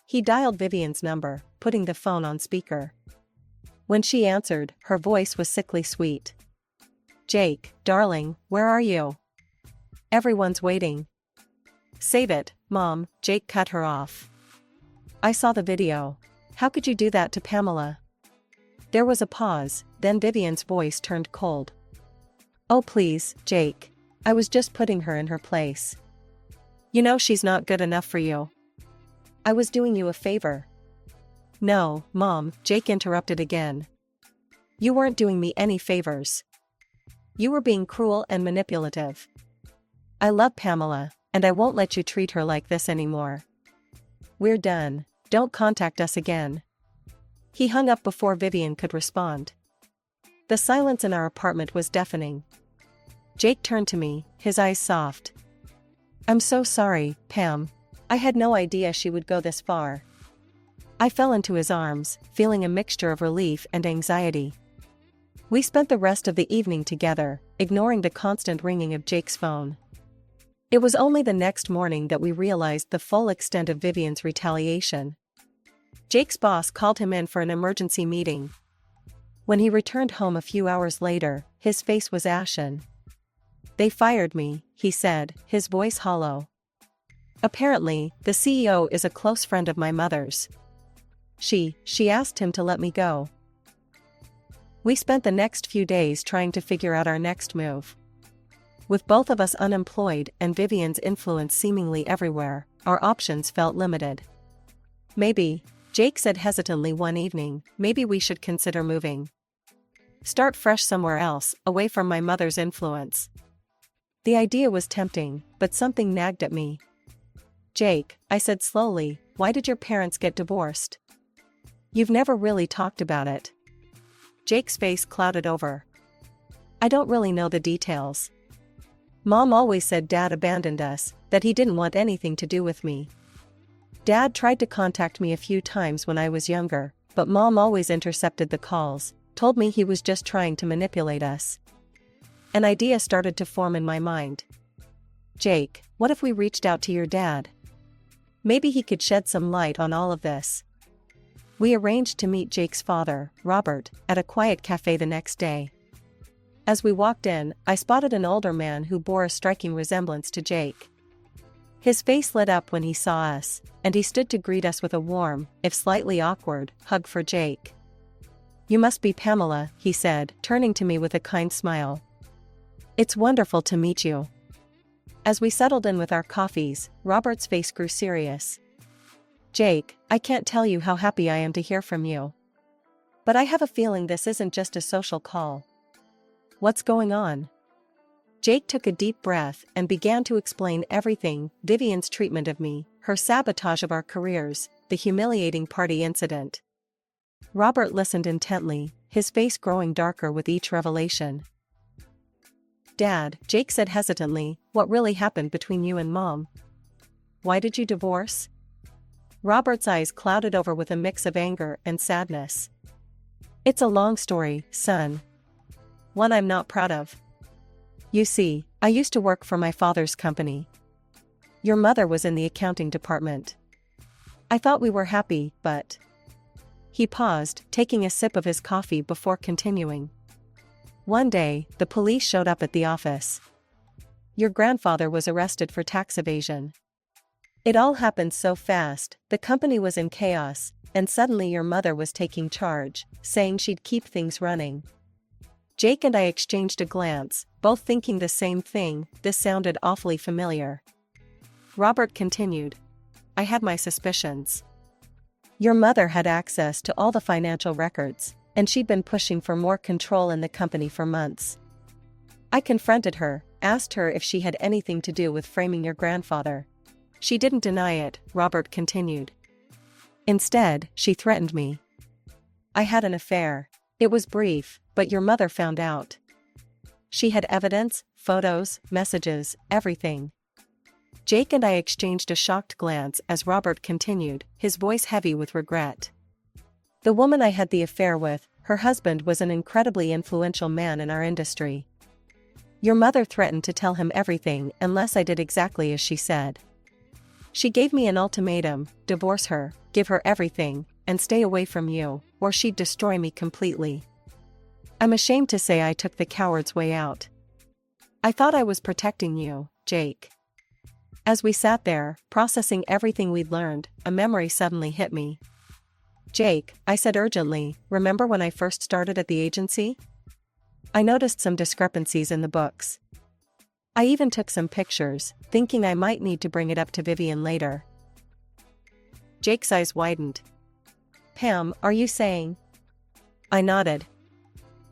He dialed Vivian's number, putting the phone on speaker. When she answered, her voice was sickly sweet. Jake, darling, where are you? Everyone's waiting. Save it, Mom, Jake cut her off. I saw the video. How could you do that to Pamela? There was a pause, then Vivian's voice turned cold. Oh please, Jake. I was just putting her in her place. You know she's not good enough for you. I was doing you a favor. No, Mom, Jake interrupted again. You weren't doing me any favors. You were being cruel and manipulative. I love Pamela, and I won't let you treat her like this anymore. We're done. Don't contact us again. He hung up before Vivian could respond. The silence in our apartment was deafening. Jake turned to me, his eyes soft. I'm so sorry, Pam. I had no idea she would go this far. I fell into his arms, feeling a mixture of relief and anxiety. We spent the rest of the evening together, ignoring the constant ringing of Jake's phone. It was only the next morning that we realized the full extent of Vivian's retaliation. Jake's boss called him in for an emergency meeting. When he returned home a few hours later, his face was ashen. They fired me, he said, his voice hollow. Apparently, the CEO is a close friend of my mother's. She asked him to let me go. We spent the next few days trying to figure out our next move. With both of us unemployed and Vivian's influence seemingly everywhere, our options felt limited. Maybe, Jake said hesitantly one evening, maybe we should consider moving. Start fresh somewhere else, away from my mother's influence. The idea was tempting, but something nagged at me. Jake, I said slowly, why did your parents get divorced? You've never really talked about it. Jake's face clouded over. I don't really know the details. Mom always said Dad abandoned us, that he didn't want anything to do with me. Dad tried to contact me a few times when I was younger, but Mom always intercepted the calls, told me he was just trying to manipulate us. An idea started to form in my mind. Jake, what if we reached out to your dad? Maybe he could shed some light on all of this. We arranged to meet Jake's father, Robert, at a quiet cafe the next day. As we walked in, I spotted an older man who bore a striking resemblance to Jake. His face lit up when he saw us, and he stood to greet us with a warm, if slightly awkward, hug for Jake. You must be Pamela, he said, turning to me with a kind smile. It's wonderful to meet you. As we settled in with our coffees, Robert's face grew serious. Jake, I can't tell you how happy I am to hear from you. But I have a feeling this isn't just a social call. What's going on? Jake took a deep breath and began to explain everything, Vivian's treatment of me, her sabotage of our careers, the humiliating party incident. Robert listened intently, his face growing darker with each revelation. Dad, Jake said hesitantly, what really happened between you and Mom? Why did you divorce? Robert's eyes clouded over with a mix of anger and sadness. It's a long story, son. One I'm not proud of. You see, I used to work for my father's company. Your mother was in the accounting department. I thought we were happy, but... He paused, taking a sip of his coffee before continuing. One day, the police showed up at the office. Your grandfather was arrested for tax evasion. It all happened so fast, the company was in chaos, and suddenly your mother was taking charge, saying she'd keep things running. Jake and I exchanged a glance, both thinking the same thing. This sounded awfully familiar. Robert continued. I had my suspicions. Your mother had access to all the financial records, and she'd been pushing for more control in the company for months. I confronted her, asked her if she had anything to do with framing your grandfather. She didn't deny it, Robert continued. Instead, she threatened me. I had an affair. It was brief, but your mother found out. She had evidence, photos, messages, everything. Jake and I exchanged a shocked glance as Robert continued, his voice heavy with regret. The woman I had the affair with, her husband was an incredibly influential man in our industry. Your mother threatened to tell him everything unless I did exactly as she said. She gave me an ultimatum, divorce her, give her everything, and stay away from you, or she'd destroy me completely. I'm ashamed to say I took the coward's way out. I thought I was protecting you, Jake. As we sat there, processing everything we'd learned, a memory suddenly hit me. Jake, I said urgently, remember when I first started at the agency? I noticed some discrepancies in the books. I even took some pictures, thinking I might need to bring it up to Vivian later. Jake's eyes widened. Pam, are you saying? I nodded.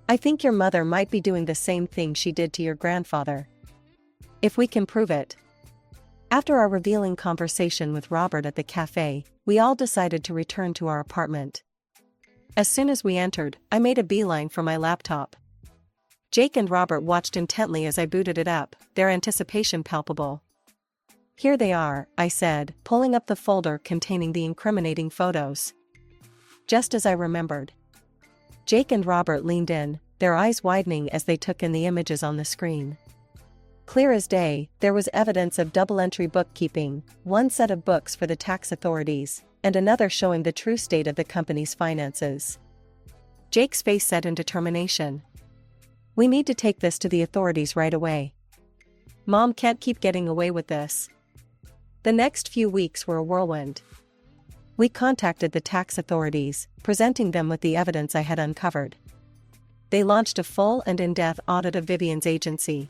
I think your mother might be doing the same thing she did to your grandfather. If we can prove it. After our revealing conversation with Robert at the cafe, we all decided to return to our apartment. As soon as we entered, I made a beeline for my laptop. Jake and Robert watched intently as I booted it up, their anticipation palpable. Here they are, I said, pulling up the folder containing the incriminating photos. Just as I remembered. Jake and Robert leaned in, their eyes widening as they took in the images on the screen. Clear as day, there was evidence of double-entry bookkeeping, one set of books for the tax authorities, and another showing the true state of the company's finances. Jake's face set in determination. We need to take this to the authorities right away. Mom can't keep getting away with this. The next few weeks were a whirlwind. We contacted the tax authorities, presenting them with the evidence I had uncovered. They launched a full and in-depth audit of Vivian's agency.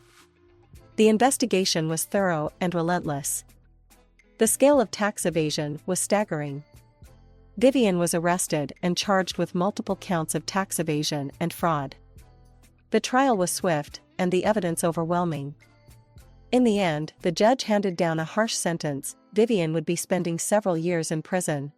The investigation was thorough and relentless. The scale of tax evasion was staggering. Vivian was arrested and charged with multiple counts of tax evasion and fraud. The trial was swift, and the evidence overwhelming. In the end, the judge handed down a harsh sentence. Vivian would be spending several years in prison.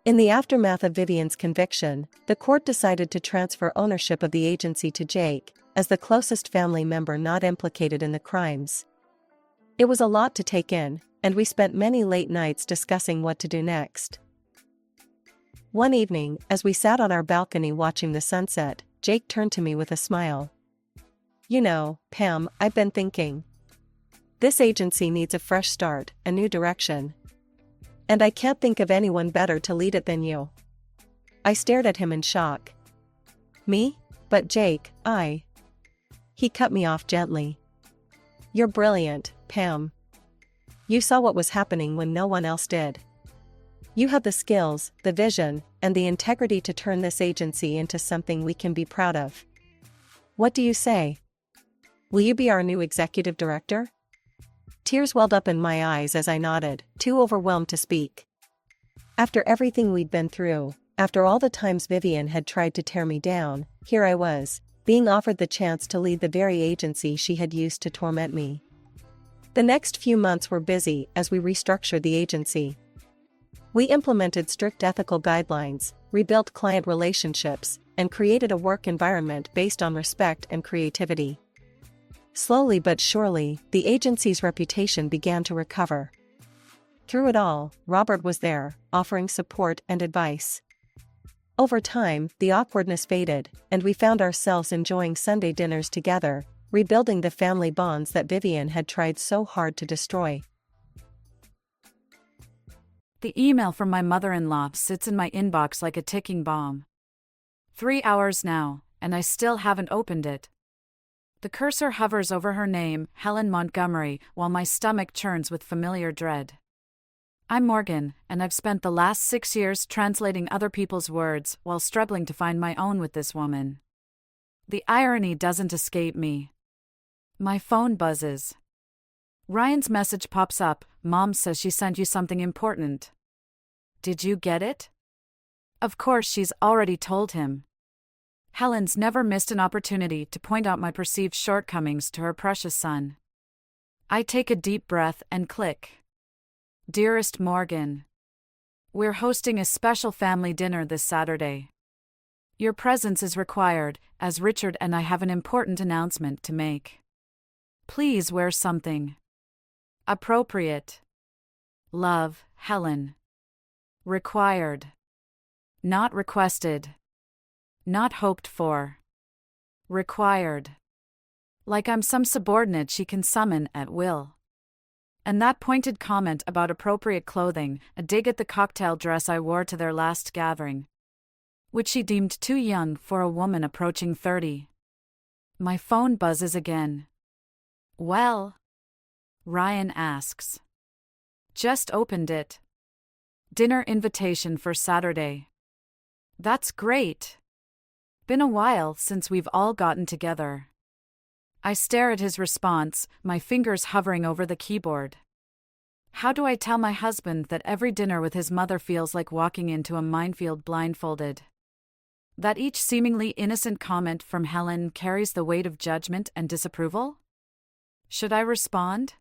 In the aftermath of Vivian's conviction, the court decided to transfer ownership of the agency to Jake, as the closest family member not implicated in the crimes. It was a lot to take in, and we spent many late nights discussing what to do next. One evening, as we sat on our balcony watching the sunset, Jake turned to me with a smile. You know, Pam, I've been thinking. This agency needs a fresh start, a new direction. And I can't think of anyone better to lead it than you. I stared at him in shock. Me? But Jake, He cut me off gently. You're brilliant, Pam. You saw what was happening when no one else did. You have the skills, the vision, and the integrity to turn this agency into something we can be proud of. What do you say? Will you be our new executive director? Tears welled up in my eyes as I nodded, too overwhelmed to speak. After everything we'd been through, after all the times Vivian had tried to tear me down, here I was, being offered the chance to lead the very agency she had used to torment me. The next few months were busy as we restructured the agency. We implemented strict ethical guidelines, rebuilt client relationships, and created a work environment based on respect and creativity. Slowly but surely, the agency's reputation began to recover. Through it all, Robert was there, offering support and advice. Over time, the awkwardness faded, and we found ourselves enjoying Sunday dinners together, rebuilding the family bonds that Vivian had tried so hard to destroy. The email from my mother-in-law sits in my inbox like a ticking bomb. 3 hours now, and I still haven't opened it. The cursor hovers over her name, Helen Montgomery, while my stomach churns with familiar dread. I'm Morgan, and I've spent the last 6 years translating other people's words while struggling to find my own with this woman. The irony doesn't escape me. My phone buzzes. Ryan's message pops up. Mom says she sent you something important. Did you get it? Of course, she's already told him. Helen's never missed an opportunity to point out my perceived shortcomings to her precious son. I take a deep breath and click. Dearest Morgan, we're hosting a special family dinner this Saturday. Your presence is required, as Richard and I have an important announcement to make. Please wear something appropriate. Love, Helen. Required. Not requested. Not hoped for. Required. Like I'm some subordinate she can summon at will. And that pointed comment about appropriate clothing, a dig at the cocktail dress I wore to their last gathering, which she deemed too young for a woman approaching 30. My phone buzzes again. Well? Ryan asks. Just opened it. Dinner invitation for Saturday. That's great. Been a while since we've all gotten together. I stare at his response, my fingers hovering over the keyboard. How do I tell my husband that every dinner with his mother feels like walking into a minefield blindfolded? That each seemingly innocent comment from Helen carries the weight of judgment and disapproval? Should I respond?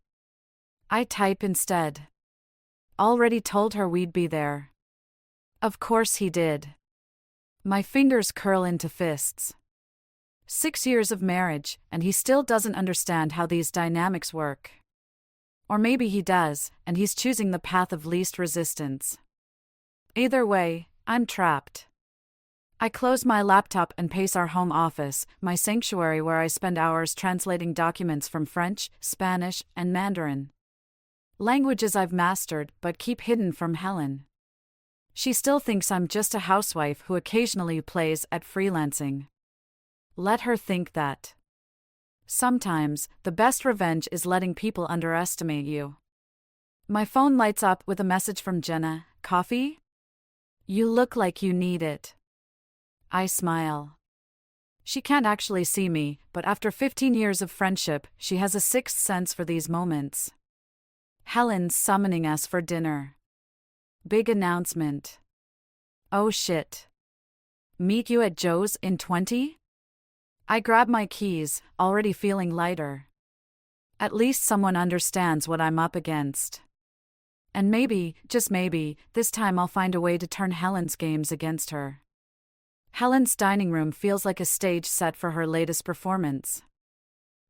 I type instead. Already told her we'd be there. Of course he did. My fingers curl into fists. 6 years of marriage, and he still doesn't understand how these dynamics work. Or maybe he does, and he's choosing the path of least resistance. Either way, I'm trapped. I close my laptop and pace our home office, my sanctuary where I spend hours translating documents from French, Spanish, and Mandarin. Languages I've mastered but keep hidden from Helen. She still thinks I'm just a housewife who occasionally plays at freelancing. Let her think that. Sometimes, the best revenge is letting people underestimate you. My phone lights up with a message from Jenna. Coffee? You look like you need it. I smile. She can't actually see me, but after 15 years of friendship, she has a sixth sense for these moments. Helen's summoning us for dinner. Big announcement. Oh shit. Meet you at Joe's in 20? I grab my keys, already feeling lighter. At least someone understands what I'm up against. And maybe, just maybe, this time I'll find a way to turn Helen's games against her. Helen's dining room feels like a stage set for her latest performance.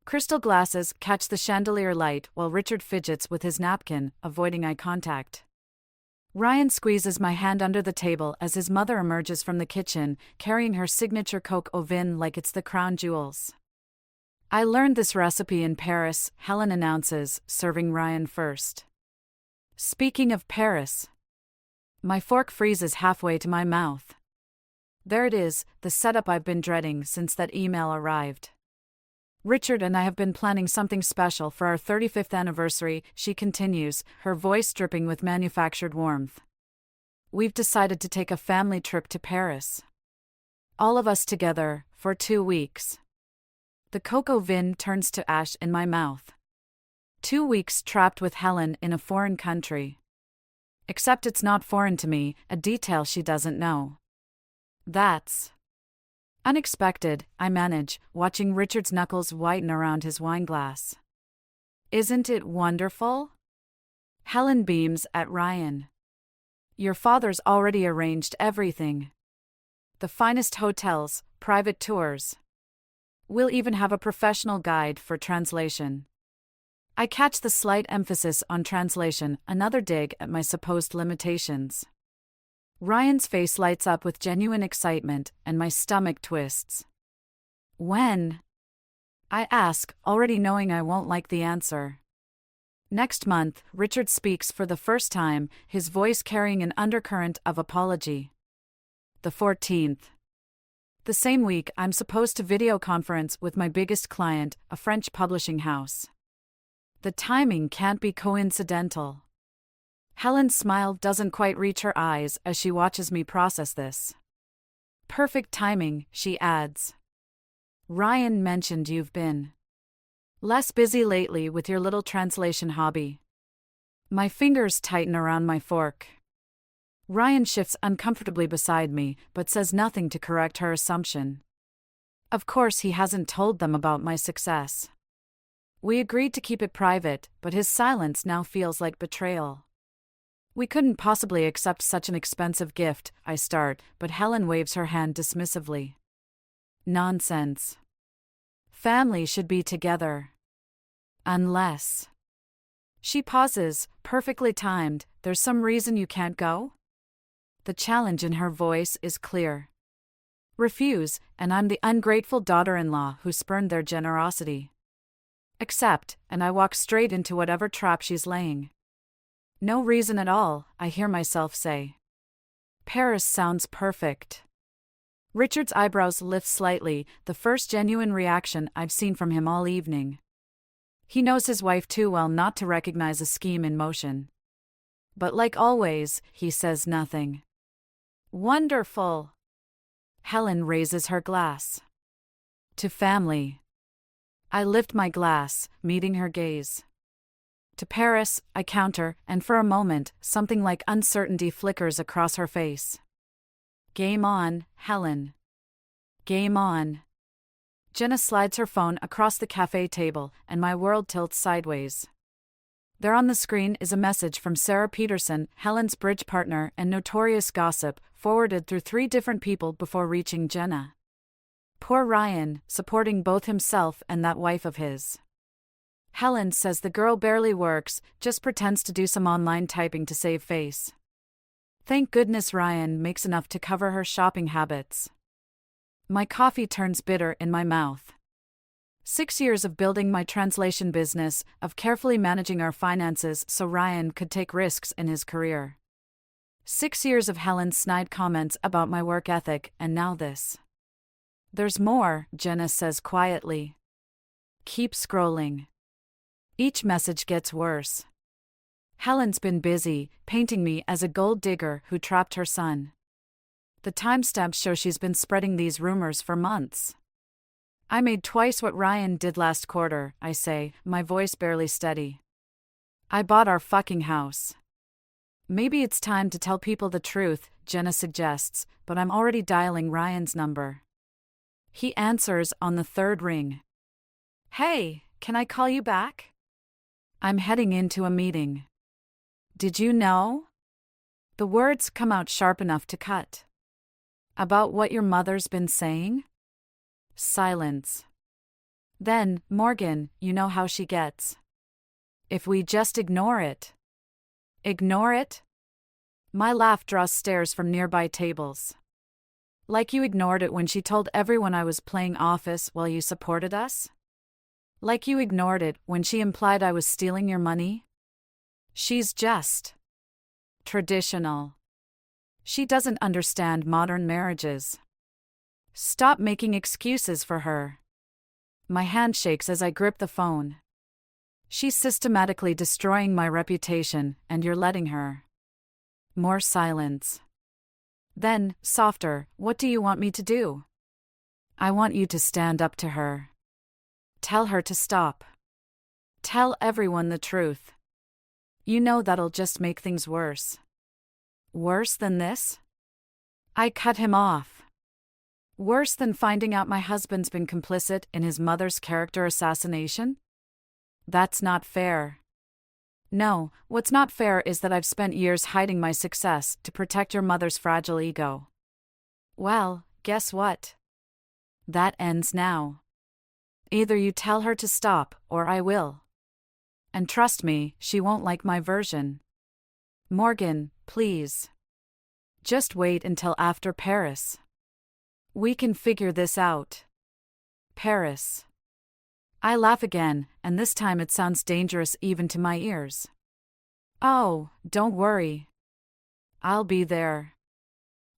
Crystal glasses catch the chandelier light while Richard fidgets with his napkin, avoiding eye contact. Ryan squeezes my hand under the table as his mother emerges from the kitchen, carrying her signature coq au vin like it's the crown jewels. I learned this recipe in Paris, Helen announces, serving Ryan first. Speaking of Paris. My fork freezes halfway to my mouth. There it is, the setup I've been dreading since that email arrived. Richard and I have been planning something special for our 35th anniversary, she continues, her voice dripping with manufactured warmth. We've decided to take a family trip to Paris. All of us together, for 2 weeks. The coq au vin turns to ash in my mouth. 2 weeks trapped with Helen in a foreign country. Except it's not foreign to me, a detail she doesn't know. That's unexpected, I manage, watching Richard's knuckles whiten around his wineglass. Isn't it wonderful? Helen beams at Ryan. Your father's already arranged everything. The finest hotels, private tours. We'll even have a professional guide for translation. I catch the slight emphasis on translation, another dig at my supposed limitations. Ryan's face lights up with genuine excitement, and my stomach twists. When? I ask, already knowing I won't like the answer. Next month, Richard speaks for the first time, his voice carrying an undercurrent of apology. The 14th. The same week, I'm supposed to video conference with my biggest client, a French publishing house. The timing can't be coincidental. Helen's smile doesn't quite reach her eyes as she watches me process this. Perfect timing, she adds. Ryan mentioned you've been less busy lately with your little translation hobby. My fingers tighten around my fork. Ryan shifts uncomfortably beside me, but says nothing to correct her assumption. Of course, he hasn't told them about my success. We agreed to keep it private, but his silence now feels like betrayal. We couldn't possibly accept such an expensive gift, I start, but Helen waves her hand dismissively. Nonsense. Family should be together. Unless. She pauses, perfectly timed. There's some reason you can't go? The challenge in her voice is clear. Refuse, and I'm the ungrateful daughter-in-law who spurned their generosity. Accept, and I walk straight into whatever trap she's laying. No reason at all, I hear myself say. Paris sounds perfect. Richard's eyebrows lift slightly, the first genuine reaction I've seen from him all evening. He knows his wife too well not to recognize a scheme in motion. But like always, he says nothing. Wonderful. Helen raises her glass. To family. I lift my glass, meeting her gaze. To Paris, I counter, and for a moment, something like uncertainty flickers across her face. Game on, Helen. Game on. Jenna slides her phone across the cafe table, and my world tilts sideways. There on the screen is a message from Sarah Peterson, Helen's bridge partner and notorious gossip, forwarded through 3 different people before reaching Jenna. Poor Ryan, supporting both himself and that wife of his. Helen says the girl barely works, just pretends to do some online typing to save face. Thank goodness Ryan makes enough to cover her shopping habits. My coffee turns bitter in my mouth. 6 years of building my translation business, of carefully managing our finances so Ryan could take risks in his career. 6 years of Helen's snide comments about my work ethic, and now this. There's more, Jenna says quietly. Keep scrolling. Each message gets worse. Helen's been busy, painting me as a gold digger who trapped her son. The timestamps show she's been spreading these rumors for months. I made twice what Ryan did last quarter, I say, my voice barely steady. I bought our fucking house. Maybe it's time to tell people the truth, Jenna suggests, but I'm already dialing Ryan's number. He answers on the 3rd ring. Hey, can I call you back? I'm heading into a meeting. Did you know? The words come out sharp enough to cut. About what your mother's been saying? Silence. Then, Morgan, you know how she gets. If we just ignore it. Ignore it? My laugh draws stares from nearby tables. Like you ignored it when she told everyone I was playing office while you supported us? Like you ignored it when she implied I was stealing your money? She's just traditional. She doesn't understand modern marriages. Stop making excuses for her. My hand shakes as I grip the phone. She's systematically destroying my reputation, and you're letting her. More silence. Then, softer, what do you want me to do? I want you to stand up to her. Tell her to stop. Tell everyone the truth. You know that'll just make things worse. Worse than this? I cut him off. Worse than finding out my husband's been complicit in his mother's character assassination? That's not fair. No, what's not fair is that I've spent years hiding my success to protect your mother's fragile ego. Well, guess what? That ends now. Either you tell her to stop, or I will. And trust me, she won't like my version. Morgan, please. Just wait until after Paris. We can figure this out. Paris. I laugh again, and this time it sounds dangerous even to my ears. Oh, don't worry. I'll be there.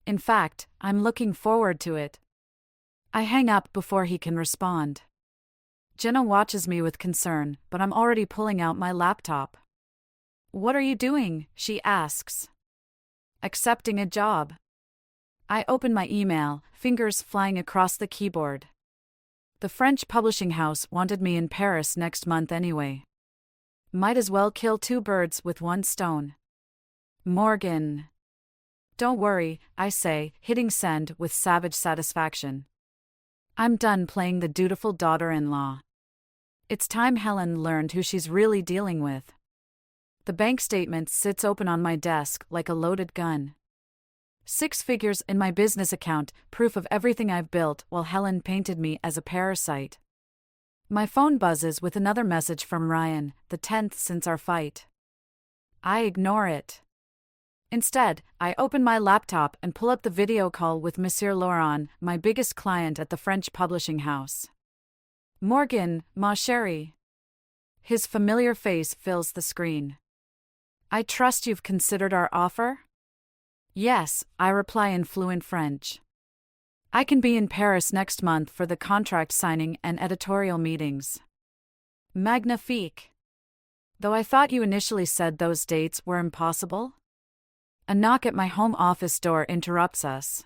In fact, I'm looking forward to it. I hang up before he can respond. Jenna watches me with concern, but I'm already pulling out my laptop. What are you doing? She asks. Accepting a job. I open my email, fingers flying across the keyboard. The French publishing house wanted me in Paris next month anyway. Might as well kill 2 birds with 1 stone. Morgan. Don't worry, I say, hitting send with savage satisfaction. I'm done playing the dutiful daughter-in-law. It's time Helen learned who she's really dealing with. The bank statement sits open on my desk like a loaded gun. 6 figures in my business account, proof of everything I've built while Helen painted me as a parasite. My phone buzzes with another message from Ryan, the 10th since our fight. I ignore it. Instead, I open my laptop and pull up the video call with Monsieur Laurent, my biggest client at the French publishing house. Morgan, ma chérie. His familiar face fills the screen. I trust you've considered our offer? Yes, I reply in fluent French. I can be in Paris next month for the contract signing and editorial meetings. Magnifique. Though I thought you initially said those dates were impossible? A knock at my home office door interrupts us.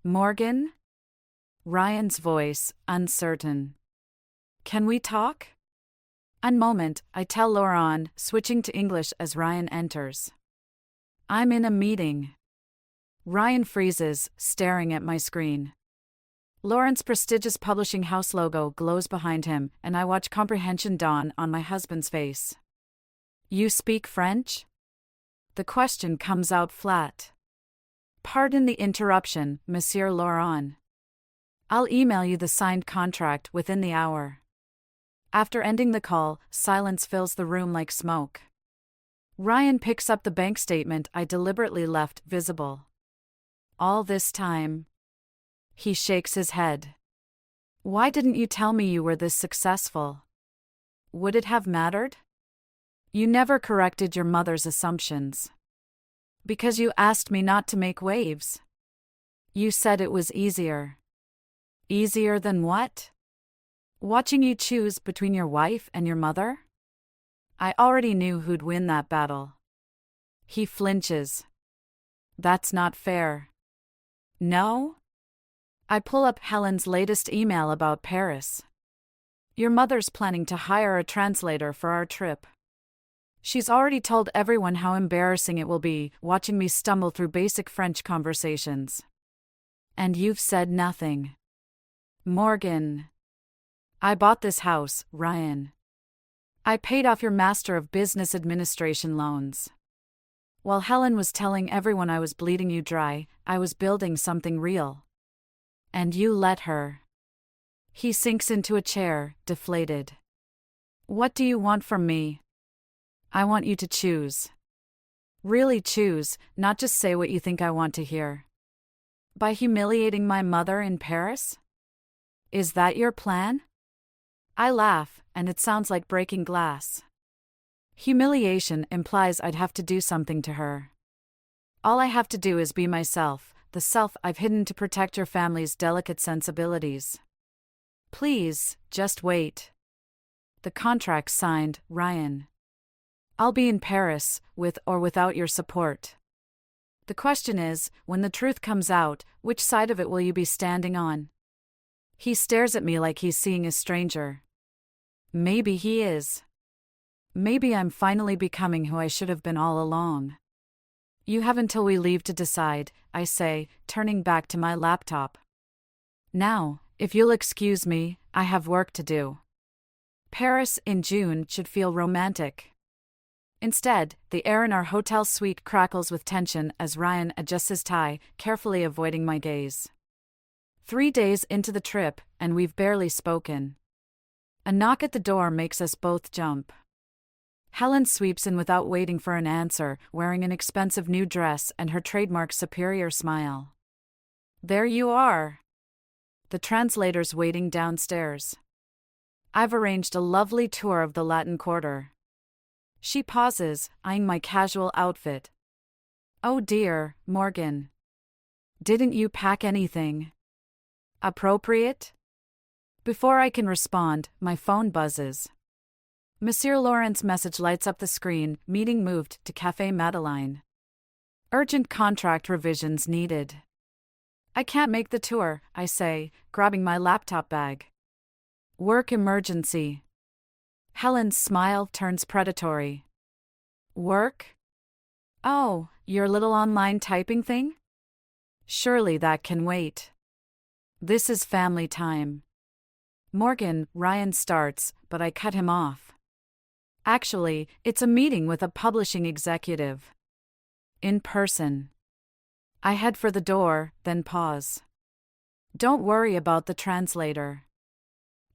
Morgan? Ryan's voice, uncertain. Can we talk? A moment, I tell Laurent, switching to English as Ryan enters. I'm in a meeting. Ryan freezes, staring at my screen. Laurent's prestigious publishing house logo glows behind him, and I watch comprehension dawn on my husband's face. You speak French? The question comes out flat. Pardon the interruption, Monsieur Laurent. I'll email you the signed contract within the hour. After ending the call, silence fills the room like smoke. Ryan picks up the bank statement I deliberately left visible. All this time. He shakes his head. Why didn't you tell me you were this successful? Would it have mattered? You never corrected your mother's assumptions. Because you asked me not to make waves. You said it was easier. Easier than what? Watching you choose between your wife and your mother? I already knew who'd win that battle. He flinches. That's not fair. No? I pull up Helen's latest email about Paris. Your mother's planning to hire a translator for our trip. She's already told everyone how embarrassing it will be watching me stumble through basic French conversations. And you've said nothing. Morgan. I bought this house, Ryan. I paid off your Master of Business Administration loans. While Helen was telling everyone I was bleeding you dry, I was building something real. And you let her. He sinks into a chair, deflated. What do you want from me? I want you to choose. Really choose, not just say what you think I want to hear. By humiliating my mother in Paris? Is that your plan? I laugh, and it sounds like breaking glass. Humiliation implies I'd have to do something to her. All I have to do is be myself, the self I've hidden to protect your family's delicate sensibilities. Please, just wait. The contract's signed, Ryan. I'll be in Paris, with or without your support. The question is, when the truth comes out, which side of it will you be standing on? He stares at me like he's seeing a stranger. Maybe he is. Maybe I'm finally becoming who I should have been all along. You have until we leave to decide, I say, turning back to my laptop. Now, if you'll excuse me, I have work to do. Paris in June should feel romantic. Instead, the air in our hotel suite crackles with tension as Ryan adjusts his tie, carefully avoiding my gaze. 3 days into the trip, and we've barely spoken. A knock at the door makes us both jump. Helen sweeps in without waiting for an answer, wearing an expensive new dress and her trademark superior smile. There you are. The translator's waiting downstairs. I've arranged a lovely tour of the Latin Quarter. She pauses, eyeing my casual outfit. Oh dear, Morgan. Didn't you pack anything appropriate? Before I can respond, my phone buzzes. Monsieur Laurent's message lights up the screen, meeting moved to Café Madeleine. Urgent contract revisions needed. I can't make the tour, I say, grabbing my laptop bag. Work emergency. Helen's smile turns predatory. Work? Oh, your little online typing thing? Surely that can wait. This is family time. Morgan, Ryan starts, but I cut him off. Actually, it's a meeting with a publishing executive. In person. I head for the door, then pause. Don't worry about the translator.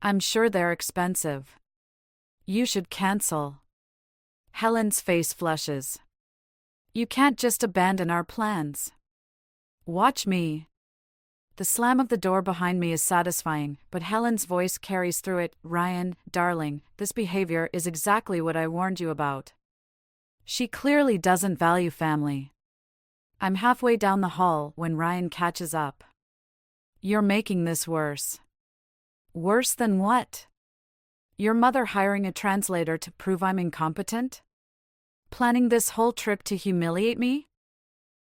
I'm sure they're expensive. You should cancel. Helen's face flushes. You can't just abandon our plans. Watch me. The slam of the door behind me is satisfying, but Helen's voice carries through it. Ryan, darling, this behavior is exactly what I warned you about. She clearly doesn't value family. I'm halfway down the hall when Ryan catches up. You're making this worse. Worse than what? Your mother hiring a translator to prove I'm incompetent? Planning this whole trip to humiliate me?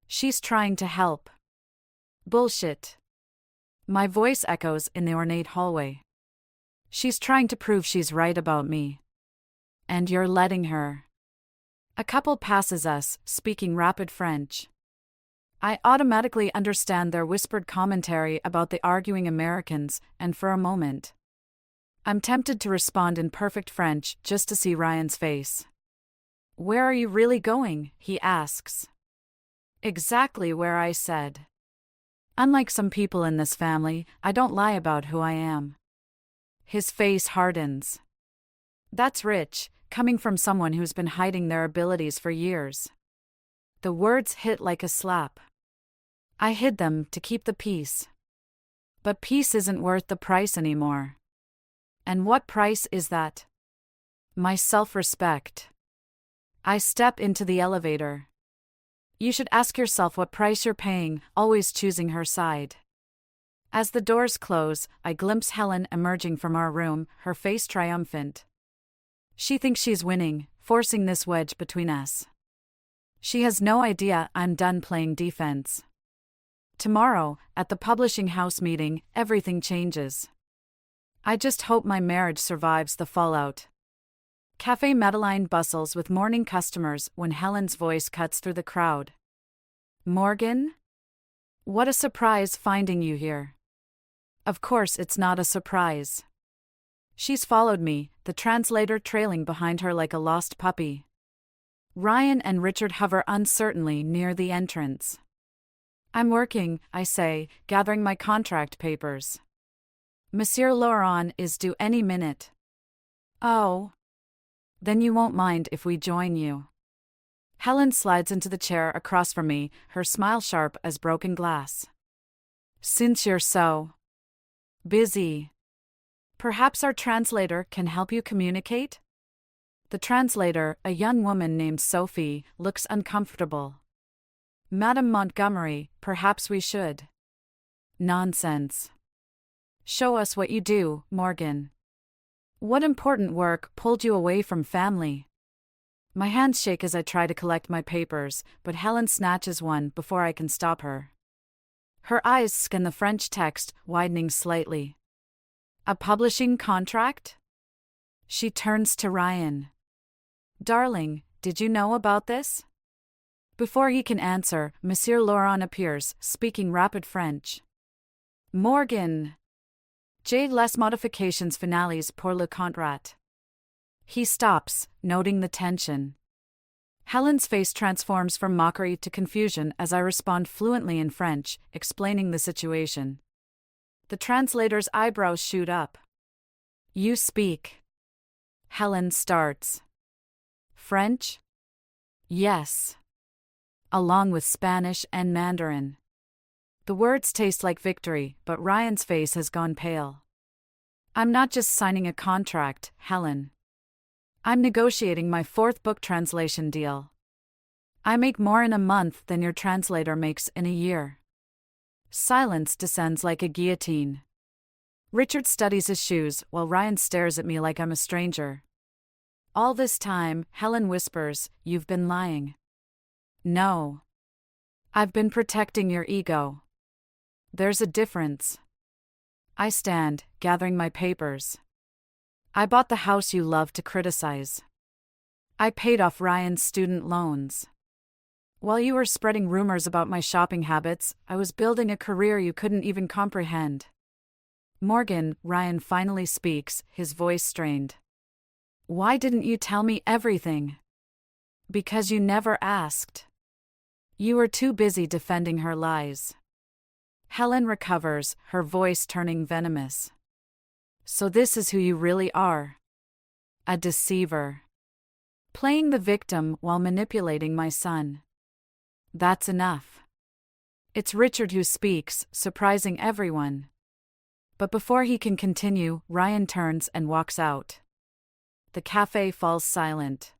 She's trying to help. Bullshit. My voice echoes in the ornate hallway. She's trying to prove she's right about me. And you're letting her. A couple passes us, speaking rapid French. I automatically understand their whispered commentary about the arguing Americans, and for a moment, I'm tempted to respond in perfect French just to see Ryan's face. Where are you really going? He asks. Exactly where I said. Unlike some people in this family, I don't lie about who I am. His face hardens. That's rich, coming from someone who's been hiding their abilities for years. The words hit like a slap. I hid them to keep the peace. But peace isn't worth the price anymore. And what price is that? My self-respect. I step into the elevator. You should ask yourself what price you're paying, always choosing her side. As the doors close, I glimpse Helen emerging from our room, her face triumphant. She thinks she's winning, forcing this wedge between us. She has no idea I'm done playing defense. Tomorrow, at the publishing house meeting, everything changes. I just hope my marriage survives the fallout. Café Madeleine bustles with morning customers when Helen's voice cuts through the crowd. Morgan? What a surprise finding you here. Of course it's not a surprise. She's followed me, the translator trailing behind her like a lost puppy. Ryan and Richard hover uncertainly near the entrance. I'm working, I say, gathering my contract papers. Monsieur Laurent is due any minute. Oh. Then you won't mind if we join you. Helen slides into the chair across from me, her smile sharp as broken glass. Since you're so busy, perhaps our translator can help you communicate? The translator, a young woman named Sophie, looks uncomfortable. Madame Montgomery, perhaps we should. Nonsense. Show us what you do, Morgan. What important work pulled you away from family? My hands shake as I try to collect my papers, but Helen snatches one before I can stop her. Her eyes scan the French text, widening slightly. A publishing contract? She turns to Ryan. Darling, did you know about this? Before he can answer, Monsieur Laurent appears, speaking rapid French. Morgan! J'ai les modifications finales pour le contrat. He stops, noting the tension. Helen's face transforms from mockery to confusion as I respond fluently in French, explaining the situation. The translator's eyebrows shoot up. You speak. Helen starts. French? Yes. Along with Spanish and Mandarin. The words taste like victory, but Ryan's face has gone pale. I'm not just signing a contract, Helen. I'm negotiating my 4th book translation deal. I make more in a month than your translator makes in a year. Silence descends like a guillotine. Richard studies his shoes while Ryan stares at me like I'm a stranger. All this time, Helen whispers, "You've been lying." No. I've been protecting your ego. There's a difference. I stand, gathering my papers. I bought the house you love to criticize. I paid off Ryan's student loans. While you were spreading rumors about my shopping habits, I was building a career you couldn't even comprehend. Morgan, Ryan finally speaks, his voice strained. Why didn't you tell me everything? Because you never asked. You were too busy defending her lies. Helen recovers, her voice turning venomous. So this is who you really are. A deceiver. Playing the victim while manipulating my son. That's enough. It's Richard who speaks, surprising everyone. But before he can continue, Ryan turns and walks out. The cafe falls silent.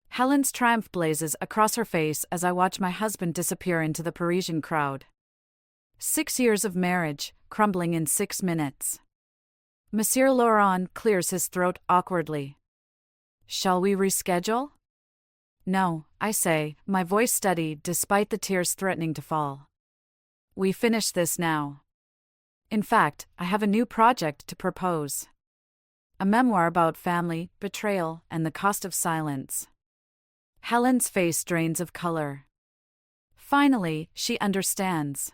Helen's triumph blazes across her face as I watch my husband disappear into the Parisian crowd. 6 years of marriage, crumbling in 6 minutes. Monsieur Laurent clears his throat awkwardly. Shall we reschedule? No, I say, my voice steady despite the tears threatening to fall. We finish this now. In fact, I have a new project to propose. a memoir about family, betrayal, and the cost of silence. Helen's face drains of color. Finally, she understands.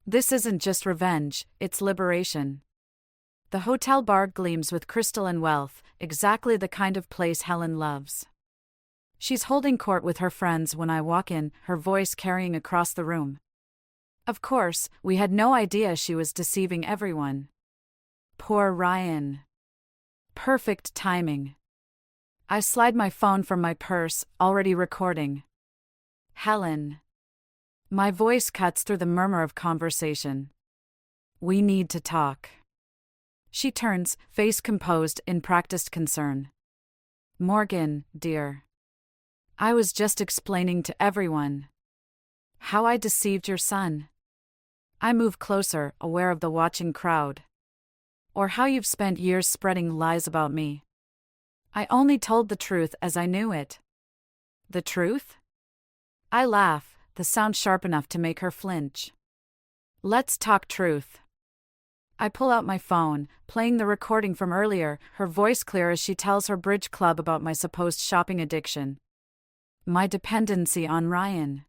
This isn't just revenge, it's liberation. The hotel bar gleams with crystal and wealth, exactly the kind of place Helen loves. She's holding court with her friends when I walk in, her voice carrying across the room. Of course, we had no idea she was deceiving everyone. Poor Ryan. Perfect timing. I slide my phone from my purse, already recording. Helen. My voice cuts through the murmur of conversation. We need to talk. She turns, face composed in practiced concern. Morgan, dear. I was just explaining to everyone how I deceived your son. I move closer, aware of the watching crowd. Or how you've spent years spreading lies about me. I only told the truth as I knew it. The truth? I laugh, the sound sharp enough to make her flinch. Let's talk truth. I pull out my phone, playing the recording from earlier, her voice clear as she tells her bridge club about my supposed shopping addiction. My dependency on Ryan.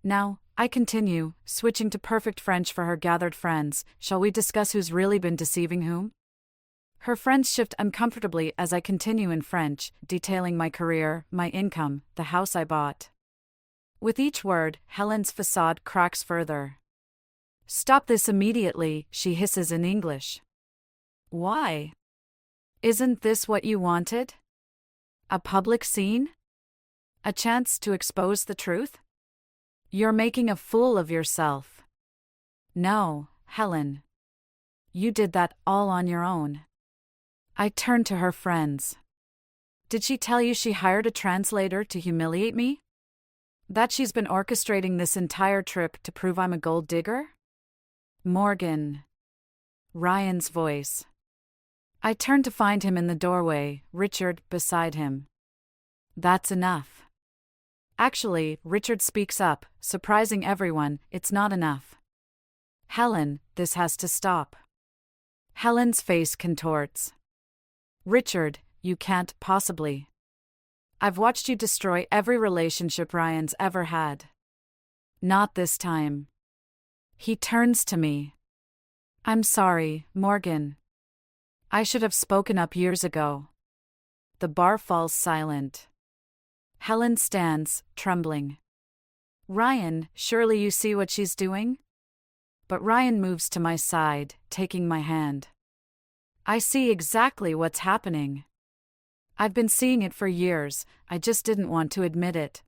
Now, I continue, switching to perfect French for her gathered friends. Shall we discuss who's really been deceiving whom? Her friends shift uncomfortably as I continue in French, detailing my career, my income, the house I bought. With each word, Helen's facade cracks further. Stop this immediately, she hisses in English. Why? Isn't this what you wanted? A public scene? A chance to expose the truth? You're making a fool of yourself. No, Helen. You did that all on your own. I turn to her friends. Did she tell you she hired a translator to humiliate me? That she's been orchestrating this entire trip to prove I'm a gold digger? Morgan. Ryan's voice. I turn to find him in the doorway, Richard beside him. That's enough. Actually, Richard speaks up, surprising everyone, it's not enough. Helen, this has to stop. Helen's face contorts. Richard, you can't possibly. I've watched you destroy every relationship Ryan's ever had. Not this time. He turns to me. I'm sorry, Morgan. I should have spoken up years ago. The bar falls silent. Helen stands, trembling. Ryan, surely you see what she's doing? But Ryan moves to my side, taking my hand. I see exactly what's happening. I've been seeing it for years, I just didn't want to admit it.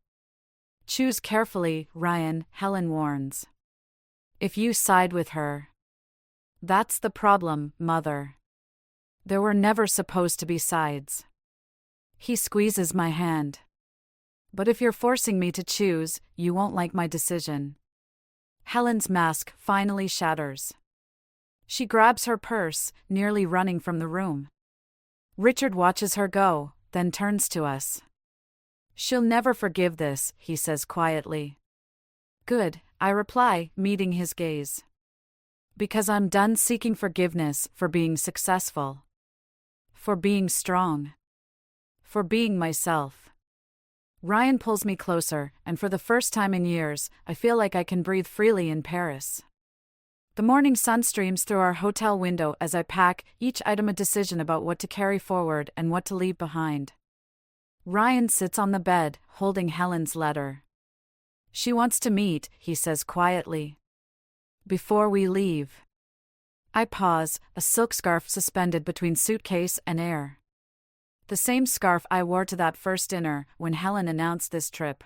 Choose carefully, Ryan, Helen warns. If you side with her. That's the problem, Mother. There were never supposed to be sides. He squeezes my hand. But if you're forcing me to choose, you won't like my decision. Helen's mask finally shatters. She grabs her purse, nearly running from the room. Richard watches her go, then turns to us. She'll never forgive this, he says quietly. Good, I reply, meeting his gaze. Because I'm done seeking forgiveness for being successful. For being strong. For being myself. Ryan pulls me closer, and for the first time in years, I feel like I can breathe freely in Paris. The morning sun streams through our hotel window as I pack, each item a decision about what to carry forward and what to leave behind. Ryan sits on the bed, holding Helen's letter. She wants to meet, he says quietly. Before we leave. I pause, a silk scarf suspended between suitcase and air. The same scarf I wore to that first dinner when Helen announced this trip.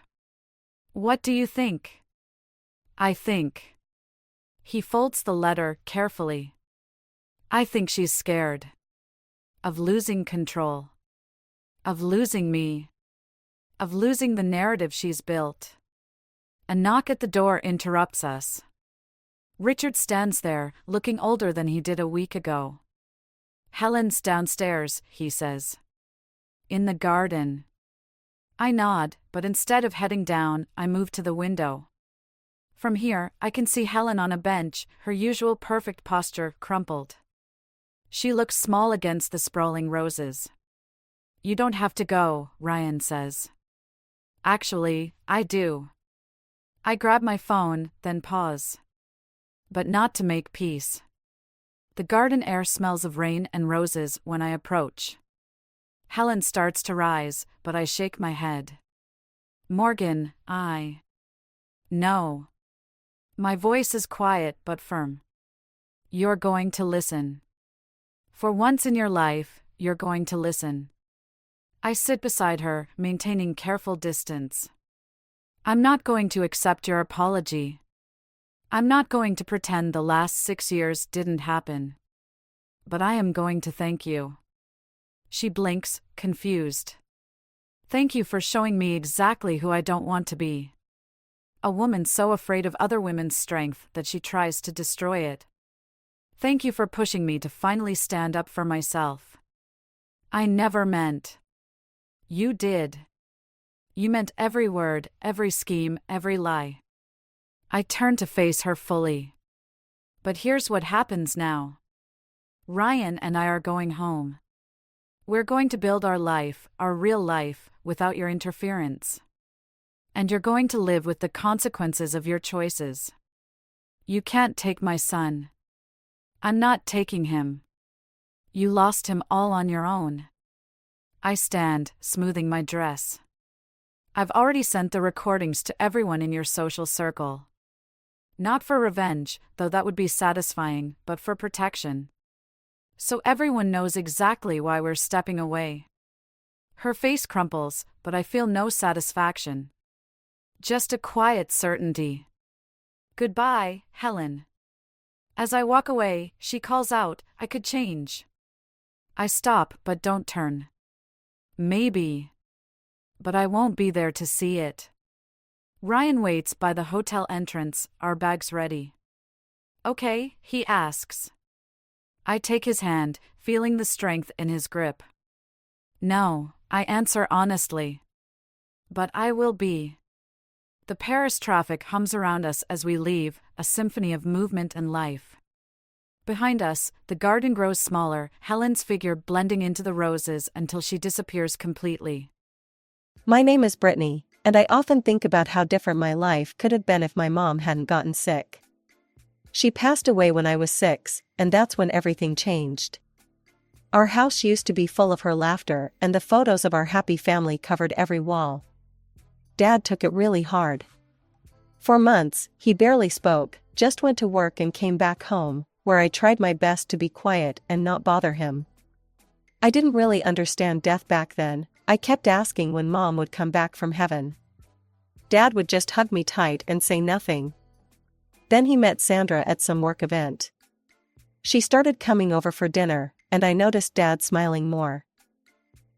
What do you think? I think. He folds the letter carefully. I think she's scared. Of losing control. Of losing me. Of losing the narrative she's built. A knock at the door interrupts us. Richard stands there, looking older than he did a week ago. Helen's downstairs, he says. In the garden. I nod, but instead of heading down, I move to the window. From here, I can see Helen on a bench, her usual perfect posture crumpled. She looks small against the sprawling roses. You don't have to go, Ryan says. Actually, I do. I grab my phone, then pause. But not to make peace. The garden air smells of rain and roses when I approach. Helen starts to rise, but I shake my head. Morgan, No. My voice is quiet but firm. You're going to listen. For once in your life, you're going to listen. I sit beside her, maintaining careful distance. I'm not going to accept your apology. I'm not going to pretend the last 6 years didn't happen. But I am going to thank you. She blinks, confused. Thank you for showing me exactly who I don't want to be. A woman so afraid of other women's strength that she tries to destroy it. Thank you for pushing me to finally stand up for myself. I never meant. You did. You meant every word, every scheme, every lie. I turn to face her fully. But here's what happens now. Ryan and I are going home. We're going to build our life, our real life, without your interference. And you're going to live with the consequences of your choices. You can't take my son. I'm not taking him. You lost him all on your own. I stand, smoothing my dress. I've already sent the recordings to everyone in your social circle. Not for revenge, though that would be satisfying, but for protection. So everyone knows exactly why we're stepping away. Her face crumples, but I feel no satisfaction. Just a quiet certainty. Goodbye, Helen. As I walk away, she calls out, I could change. I stop but don't turn. Maybe. But I won't be there to see it. Ryan waits by the hotel entrance, our bags ready. Okay, he asks. I take his hand, feeling the strength in his grip. No, I answer honestly. But I will be. The Paris traffic hums around us as we leave, a symphony of movement and life. Behind us, the garden grows smaller, Helen's figure blending into the roses until she disappears completely. My name is Brittany, and I often think about how different my life could have been if my mom hadn't gotten sick. She passed away when I was 6, and that's when everything changed. Our house used to be full of her laughter, and the photos of our happy family covered every wall. Dad took it really hard. For months, he barely spoke, just went to work and came back home, where I tried my best to be quiet and not bother him. I didn't really understand death back then. I kept asking when Mom would come back from heaven. Dad would just hug me tight and say nothing. Then he met Sandra at some work event. She started coming over for dinner, and I noticed Dad smiling more.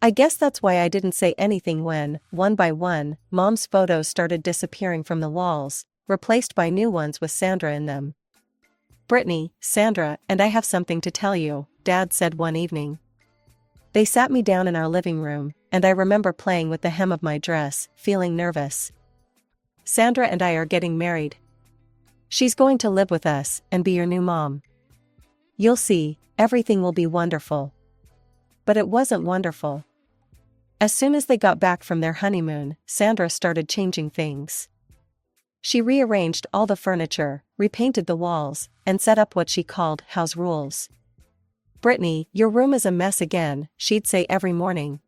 I guess that's why I didn't say anything when, one by one, Mom's photos started disappearing from the walls, replaced by new ones with Sandra in them. Brittany, Sandra, and I have something to tell you, Dad said one evening. They sat me down in our living room, and I remember playing with the hem of my dress, feeling nervous. Sandra and I are getting married. She's going to live with us and be your new mom. You'll see, everything will be wonderful. But it wasn't wonderful. As soon as they got back from their honeymoon, Sandra started changing things. She rearranged all the furniture, repainted the walls, and set up what she called house rules. Brittany, your room is a mess again, she'd say every morning.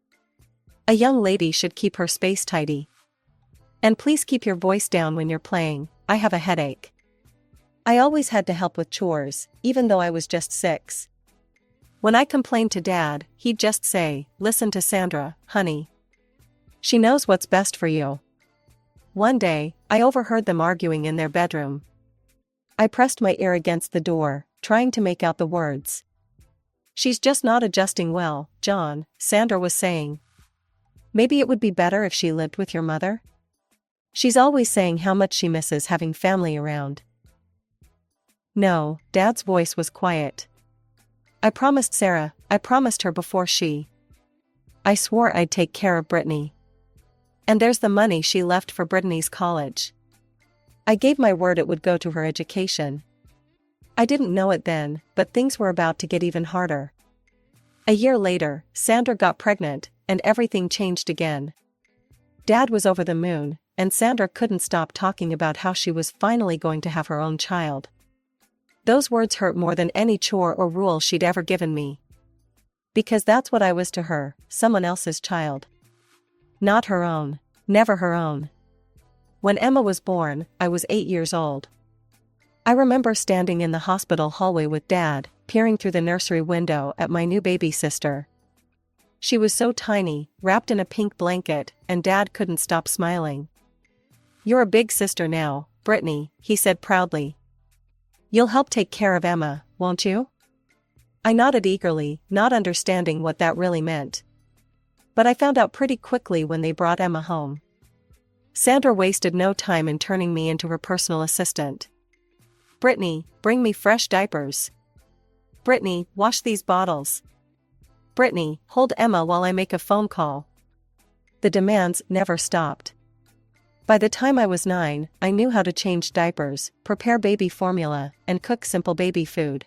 A young lady should keep her space tidy. And please keep your voice down when you're playing, I have a headache. I always had to help with chores, even though I was just 6. When I complained to Dad, he'd just say, listen to Sandra, honey. She knows what's best for you. One day, I overheard them arguing in their bedroom. I pressed my ear against the door, trying to make out the words. She's just not adjusting well, John, Sandra was saying. Maybe it would be better if she lived with your mother? She's always saying how much she misses having family around. No, Dad's voice was quiet. I promised Sarah, I promised her before she. I swore I'd take care of Brittany. And there's the money she left for Brittany's college. I gave my word it would go to her education. I didn't know it then, but things were about to get even harder. A year later, Sandra got pregnant, and everything changed again. Dad was over the moon, and Sandra couldn't stop talking about how she was finally going to have her own child. Those words hurt more than any chore or rule she'd ever given me. Because that's what I was to her, someone else's child. Not her own. Never her own. When Emma was born, I was 8 years old. I remember standing in the hospital hallway with Dad, peering through the nursery window at my new baby sister. She was so tiny, wrapped in a pink blanket, and Dad couldn't stop smiling. "You're a big sister now, Brittany," he said proudly. "You'll help take care of Emma, won't you?" I nodded eagerly, not understanding what that really meant. But I found out pretty quickly when they brought Emma home. Sandra wasted no time in turning me into her personal assistant. "Brittany, bring me fresh diapers. Brittany, wash these bottles. Brittany, hold Emma while I make a phone call." The demands never stopped. By the time I was 9, I knew how to change diapers, prepare baby formula, and cook simple baby food.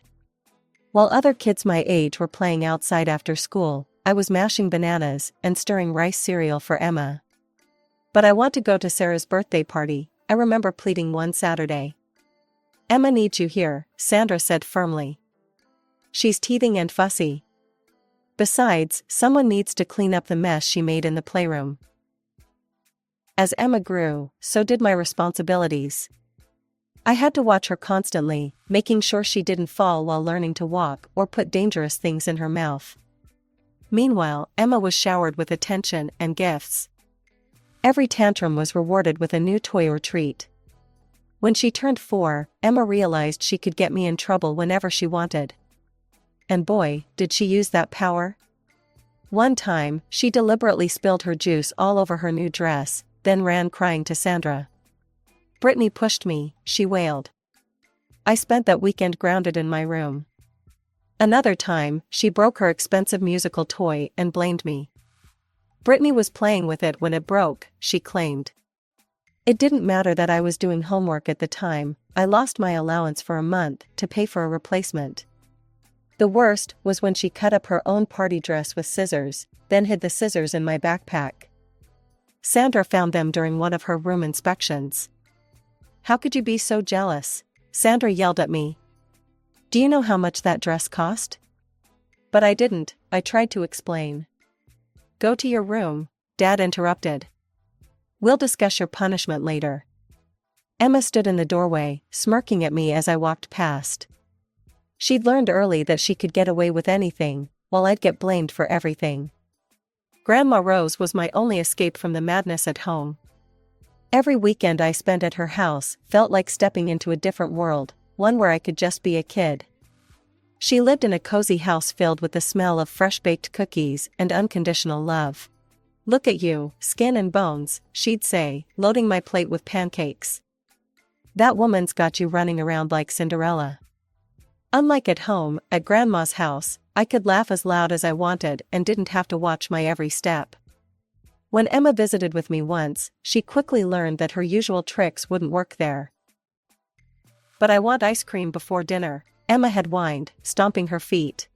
While other kids my age were playing outside after school, I was mashing bananas and stirring rice cereal for Emma. "But I want to go to Sarah's birthday party," I remember pleading one Saturday. "Emma needs you here," Sandra said firmly. "She's teething and fussy. Besides, someone needs to clean up the mess she made in the playroom." As Emma grew, so did my responsibilities. I had to watch her constantly, making sure she didn't fall while learning to walk or put dangerous things in her mouth. Meanwhile, Emma was showered with attention and gifts. Every tantrum was rewarded with a new toy or treat. When she turned 4, Emma realized she could get me in trouble whenever she wanted. And boy, did she use that power. One time, she deliberately spilled her juice all over her new dress, then ran crying to Sandra. "Brittany pushed me," she wailed. I spent that weekend grounded in my room. Another time, she broke her expensive musical toy and blamed me. "Brittany was playing with it when it broke," she claimed. It didn't matter that I was doing homework at the time, I lost my allowance for a month to pay for a replacement. The worst was when she cut up her own party dress with scissors, then hid the scissors in my backpack. Sandra found them during one of her room inspections. "How could you be so jealous?" Sandra yelled at me. "Do you know how much that dress cost?" But I didn't, I tried to explain. "Go to your room," Dad interrupted. "We'll discuss your punishment later." Emma stood in the doorway, smirking at me as I walked past. She'd learned early that she could get away with anything, while I'd get blamed for everything. Grandma Rose was my only escape from the madness at home. Every weekend I spent at her house felt like stepping into a different world, one where I could just be a kid. She lived in a cozy house filled with the smell of fresh-baked cookies and unconditional love. "Look at you, skin and bones," she'd say, loading my plate with pancakes. "That woman's got you running around like Cinderella." Unlike at home, at Grandma's house, I could laugh as loud as I wanted and didn't have to watch my every step. When Emma visited with me once, she quickly learned that her usual tricks wouldn't work there. "But I want ice cream before dinner," Emma had whined, stomping her feet.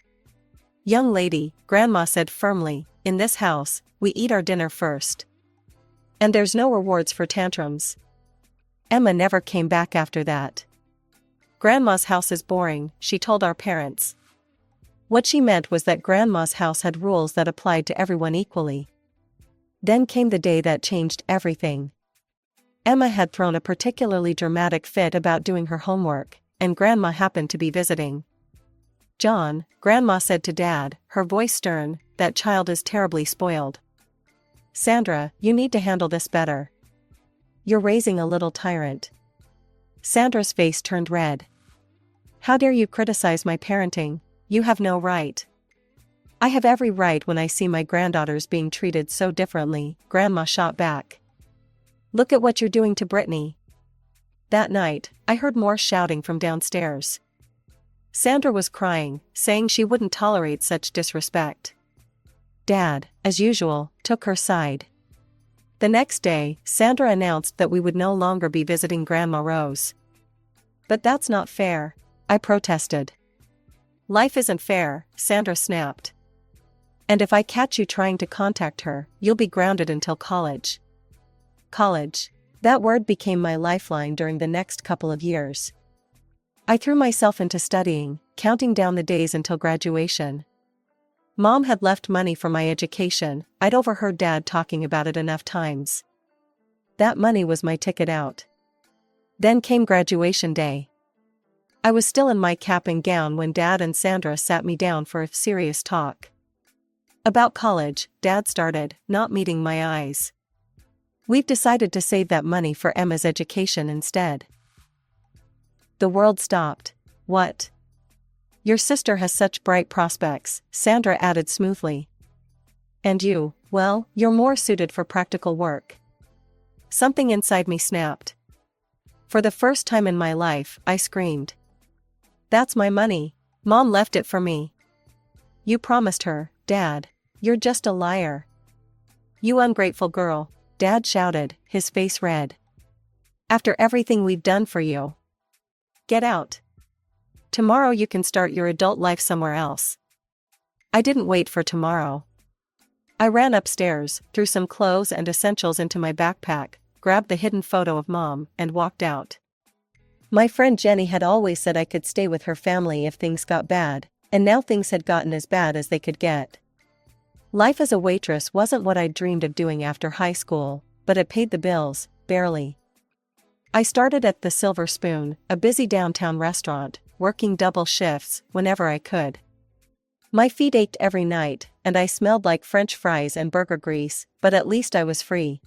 "Young lady," Grandma said firmly, "in this house, we eat our dinner first. And there's no rewards for tantrums." Emma never came back after that. "Grandma's house is boring," she told our parents. What she meant was that Grandma's house had rules that applied to everyone equally. Then came the day that changed everything. Emma had thrown a particularly dramatic fit about doing her homework, and Grandma happened to be visiting. "John," Grandma said to Dad, her voice stern, "that child is terribly spoiled. Sandra, you need to handle this better. You're raising a little tyrant." Sandra's face turned red. "How dare you criticize my parenting? You have no right." "I have every right when I see my granddaughters being treated so differently," Grandma shot back. "Look at what you're doing to Brittany." That night, I heard more shouting from downstairs. Sandra was crying, saying she wouldn't tolerate such disrespect. Dad, as usual, took her side. The next day, Sandra announced that we would no longer be visiting Grandma Rose. "But that's not fair," I protested. "Life isn't fair," Sandra snapped. And if I catch you trying to contact her, you'll be grounded until college. College. That word became my lifeline during the next couple of years. I threw myself into studying, counting down the days until graduation. Mom had left money for my education. I'd overheard Dad talking about it enough times. That money was my ticket out. Then came graduation day. I was still in my cap and gown when Dad and Sandra sat me down for a serious talk. About college, Dad started, not meeting my eyes. We've decided to save that money for Emma's education instead. The world stopped. What? Your sister has such bright prospects, Sandra added smoothly. And you, well, you're more suited for practical work. Something inside me snapped. For the first time in my life, I screamed. That's my money. Mom left it for me. You promised her, Dad. You're just a liar. You ungrateful girl, Dad shouted, his face red. After everything we've done for you. Get out. Tomorrow you can start your adult life somewhere else. I didn't wait for tomorrow. I ran upstairs, threw some clothes and essentials into my backpack, grabbed the hidden photo of Mom, and walked out. My friend Jenny had always said I could stay with her family if things got bad, and now things had gotten as bad as they could get. Life as a waitress wasn't what I'd dreamed of doing after high school, but it paid the bills, barely. I started at the Silver Spoon, a busy downtown restaurant, working double shifts whenever I could. My feet ached every night, and I smelled like French fries and burger grease, but at least I was free.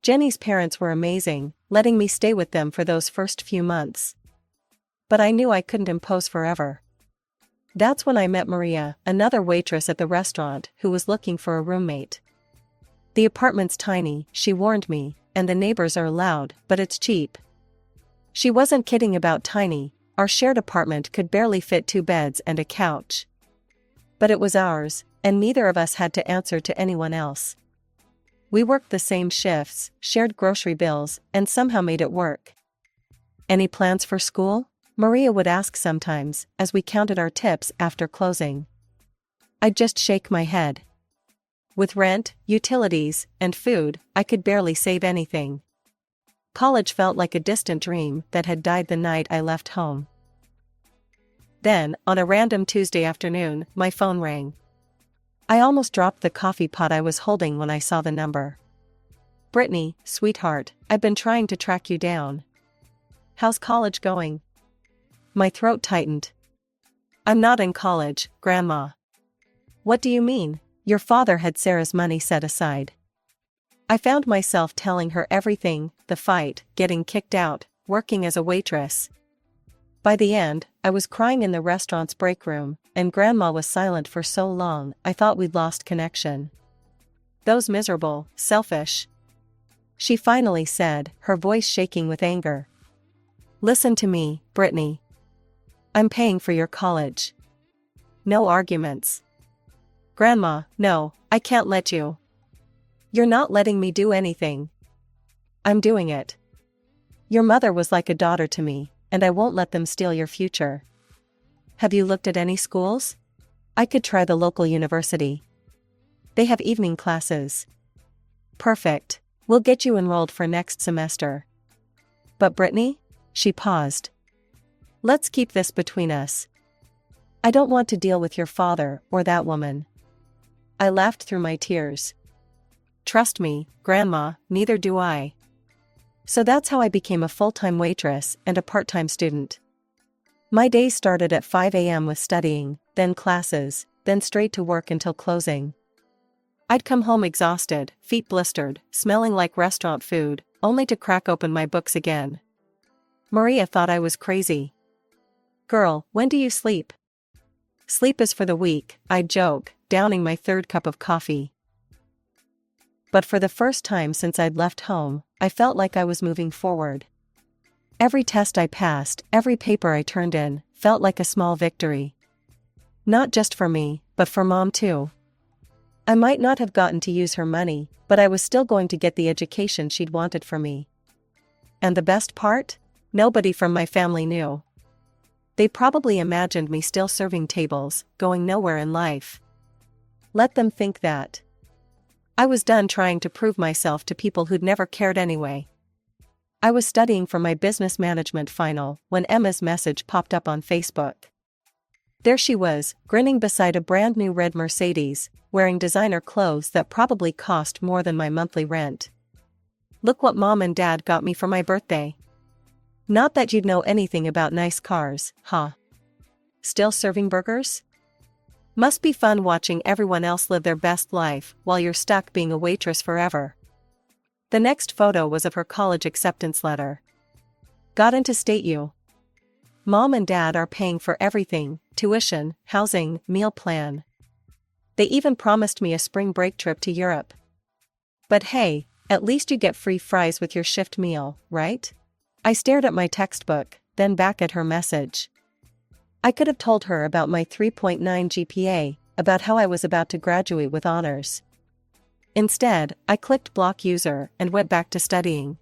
Jenny's parents were amazing, letting me stay with them for those first few months. But I knew I couldn't impose forever. That's when I met Maria, another waitress at the restaurant, who was looking for a roommate. The apartment's tiny, she warned me, and the neighbors are loud, but it's cheap. She wasn't kidding about tiny. Our shared apartment could barely fit 2 beds and a couch. But it was ours, and neither of us had to answer to anyone else. We worked the same shifts, shared grocery bills, and somehow made it work. Any plans for school? Maria would ask sometimes, as we counted our tips after closing. I'd just shake my head. With rent, utilities, and food, I could barely save anything. College felt like a distant dream that had died the night I left home. Then, on a random Tuesday afternoon, my phone rang. I almost dropped the coffee pot I was holding when I saw the number. Brittany, sweetheart, I've been trying to track you down. How's college going? My throat tightened. I'm not in college, Grandma. What do you mean? Your father had Sarah's money set aside. I found myself telling her everything, the fight, getting kicked out, working as a waitress. By the end, I was crying in the restaurant's break room, and Grandma was silent for so long I thought we'd lost connection. Those miserable, selfish. She finally said, her voice shaking with anger. Listen to me, Brittany. I'm paying for your college. No arguments. Grandma, no, I can't let you. You're not letting me do anything. I'm doing it. Your mother was like a daughter to me, and I won't let them steal your future. Have you looked at any schools? I could try the local university. They have evening classes. Perfect. We'll get you enrolled for next semester. But Brittany? She paused. Let's keep this between us. I don't want to deal with your father or that woman. I laughed through my tears. Trust me, Grandma, neither do I. So that's how I became a full-time waitress and a part-time student. My days started at 5 a.m. with studying, then classes, then straight to work until closing. I'd come home exhausted, feet blistered, smelling like restaurant food, only to crack open my books again. Maria thought I was crazy. Girl, when do you sleep? Sleep is for the weak, I'd joke, downing my 3rd cup of coffee. But for the first time since I'd left home, I felt like I was moving forward. Every test I passed, every paper I turned in, felt like a small victory. Not just for me, but for Mom too. I might not have gotten to use her money, but I was still going to get the education she'd wanted for me. And the best part? Nobody from my family knew. They probably imagined me still serving tables, going nowhere in life. Let them think that. I was done trying to prove myself to people who'd never cared anyway. I was studying for my business management final when Emma's message popped up on Facebook. There she was, grinning beside a brand new red Mercedes, wearing designer clothes that probably cost more than my monthly rent. Look what Mom and Dad got me for my birthday. Not that you'd know anything about nice cars, huh? Still serving burgers? Must be fun watching everyone else live their best life while you're stuck being a waitress forever. The next photo was of her college acceptance letter. Got into State U. Mom and Dad are paying for everything, tuition, housing, meal plan. They even promised me a spring break trip to Europe. But hey, at least you get free fries with your shift meal, right? I stared at my textbook, then back at her message. I could have told her about my 3.9 GPA, about how I was about to graduate with honors. Instead, I clicked block user and went back to studying.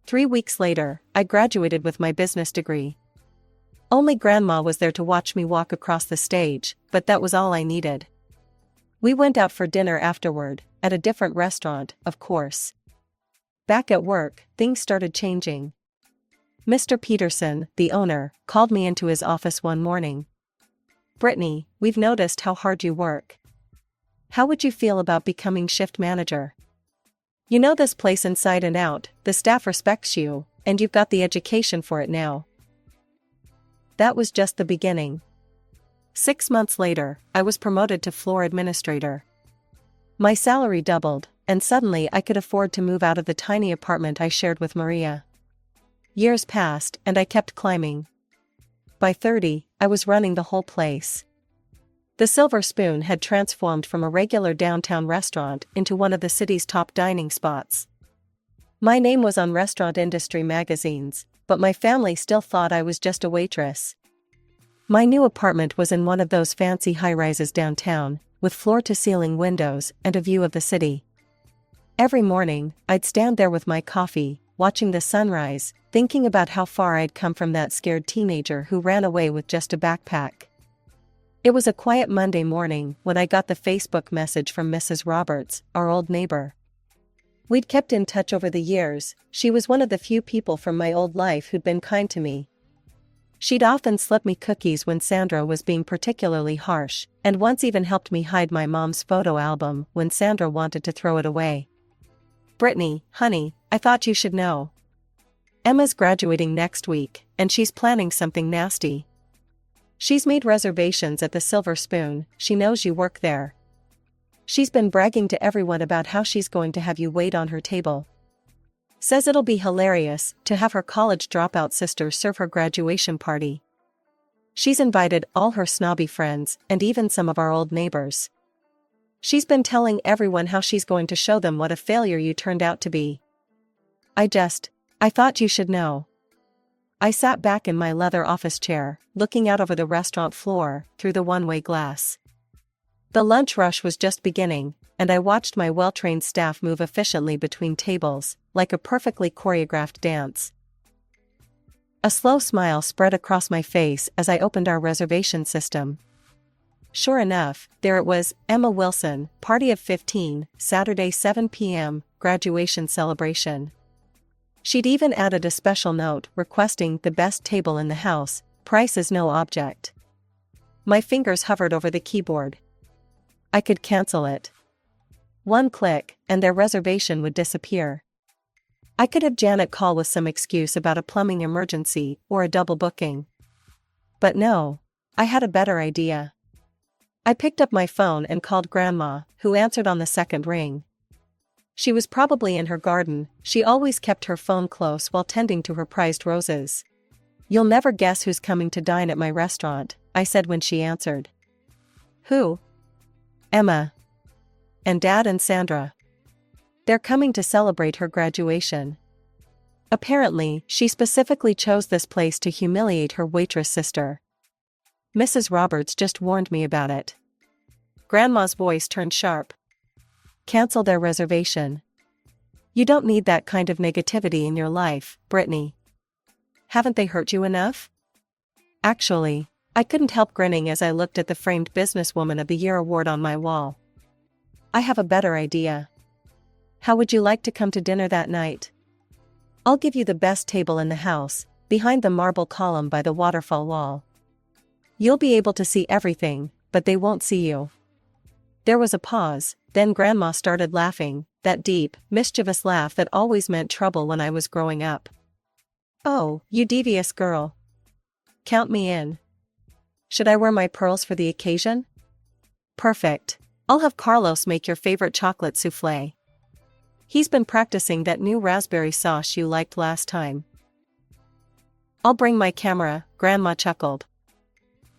3 weeks later, I graduated with my business degree. Only Grandma was there to watch me walk across the stage, but that was all I needed. We went out for dinner afterward, at a different restaurant, of course. Back at work, things started changing. Mr. Peterson, the owner, called me into his office one morning. "Brittany, we've noticed how hard you work. How would you feel about becoming shift manager? You know this place inside and out, the staff respects you, and you've got the education for it now." That was just the beginning. 6 months later, I was promoted to floor administrator. My salary doubled, and suddenly I could afford to move out of the tiny apartment I shared with Maria. Years passed, and I kept climbing. By 30, I was running the whole place. The Silver Spoon had transformed from a regular downtown restaurant into one of the city's top dining spots. My name was on restaurant industry magazines, but my family still thought I was just a waitress. My new apartment was in one of those fancy high-rises downtown, with floor-to-ceiling windows and a view of the city. Every morning, I'd stand there with my coffee, watching the sunrise, thinking about how far I'd come from that scared teenager who ran away with just a backpack. It was a quiet Monday morning when I got the Facebook message from Mrs. Roberts, our old neighbor. We'd kept in touch over the years. She was one of the few people from my old life who'd been kind to me. She'd often slip me cookies when Sandra was being particularly harsh, and once even helped me hide my mom's photo album when Sandra wanted to throw it away. "Brittany, honey, I thought you should know. Emma's graduating next week, and she's planning something nasty. She's made reservations at the Silver Spoon, she knows you work there. She's been bragging to everyone about how she's going to have you wait on her table. Says it'll be hilarious to have her college dropout sister serve her graduation party. She's invited all her snobby friends and even some of our old neighbors. She's been telling everyone how she's going to show them what a failure you turned out to be. I thought you should know." I sat back in my leather office chair, looking out over the restaurant floor, through the one-way glass. The lunch rush was just beginning, and I watched my well-trained staff move efficiently between tables, like a perfectly choreographed dance. A slow smile spread across my face as I opened our reservation system. Sure enough, there it was, Emma Wilson, party of 15, Saturday 7 p.m., graduation celebration. She'd even added a special note requesting the best table in the house, price is no object. My fingers hovered over the keyboard. I could cancel it. One click, and their reservation would disappear. I could have Janet call with some excuse about a plumbing emergency or a double booking. But no, I had a better idea. I picked up my phone and called Grandma, who answered on the second ring. She was probably in her garden. She always kept her phone close while tending to her prized roses. "You'll never guess who's coming to dine at my restaurant," I said when she answered. "Who?" "Emma. And Dad and Sandra. They're coming to celebrate her graduation. Apparently, she specifically chose this place to humiliate her waitress sister. Mrs. Roberts just warned me about it." Grandma's voice turned sharp. "Cancel their reservation. You don't need that kind of negativity in your life, Brittany. Haven't they hurt you enough? Actually, I couldn't help grinning as I looked at the framed Businesswoman of the Year award on my wall. I have a better idea. How would you like to come to dinner that night? I'll give you the best table in the house, behind the marble column by the waterfall wall. You'll be able to see everything, but they won't see you. There was a pause, then Grandma started laughing, that deep, mischievous laugh that always meant trouble when I was growing up. Oh, you devious girl. Count me in. Should I wear my pearls for the occasion? Perfect. I'll have Carlos make your favorite chocolate souffle. He's been practicing that new raspberry sauce you liked last time. I'll bring my camera, Grandma chuckled.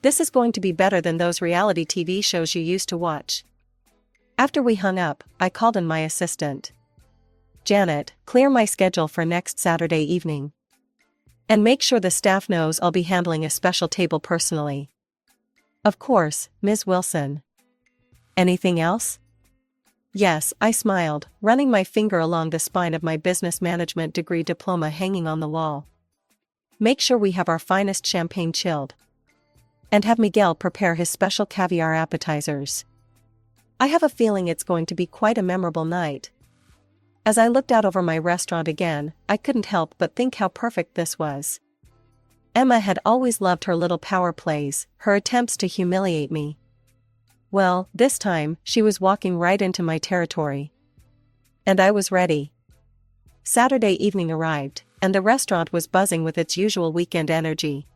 This is going to be better than those reality TV shows you used to watch. After we hung up, I called in my assistant. Janet, clear my schedule for next Saturday evening. And make sure the staff knows I'll be handling a special table personally. Of course, Ms. Wilson. Anything else? Yes, I smiled, running my finger along the spine of my business management degree diploma hanging on the wall. Make sure we have our finest champagne chilled. And have Miguel prepare his special caviar appetizers. I have a feeling it's going to be quite a memorable night. As I looked out over my restaurant again, I couldn't help but think how perfect this was. Emma had always loved her little power plays, her attempts to humiliate me. Well, this time, she was walking right into my territory. And I was ready. Saturday evening arrived, and the restaurant was buzzing with its usual weekend energy.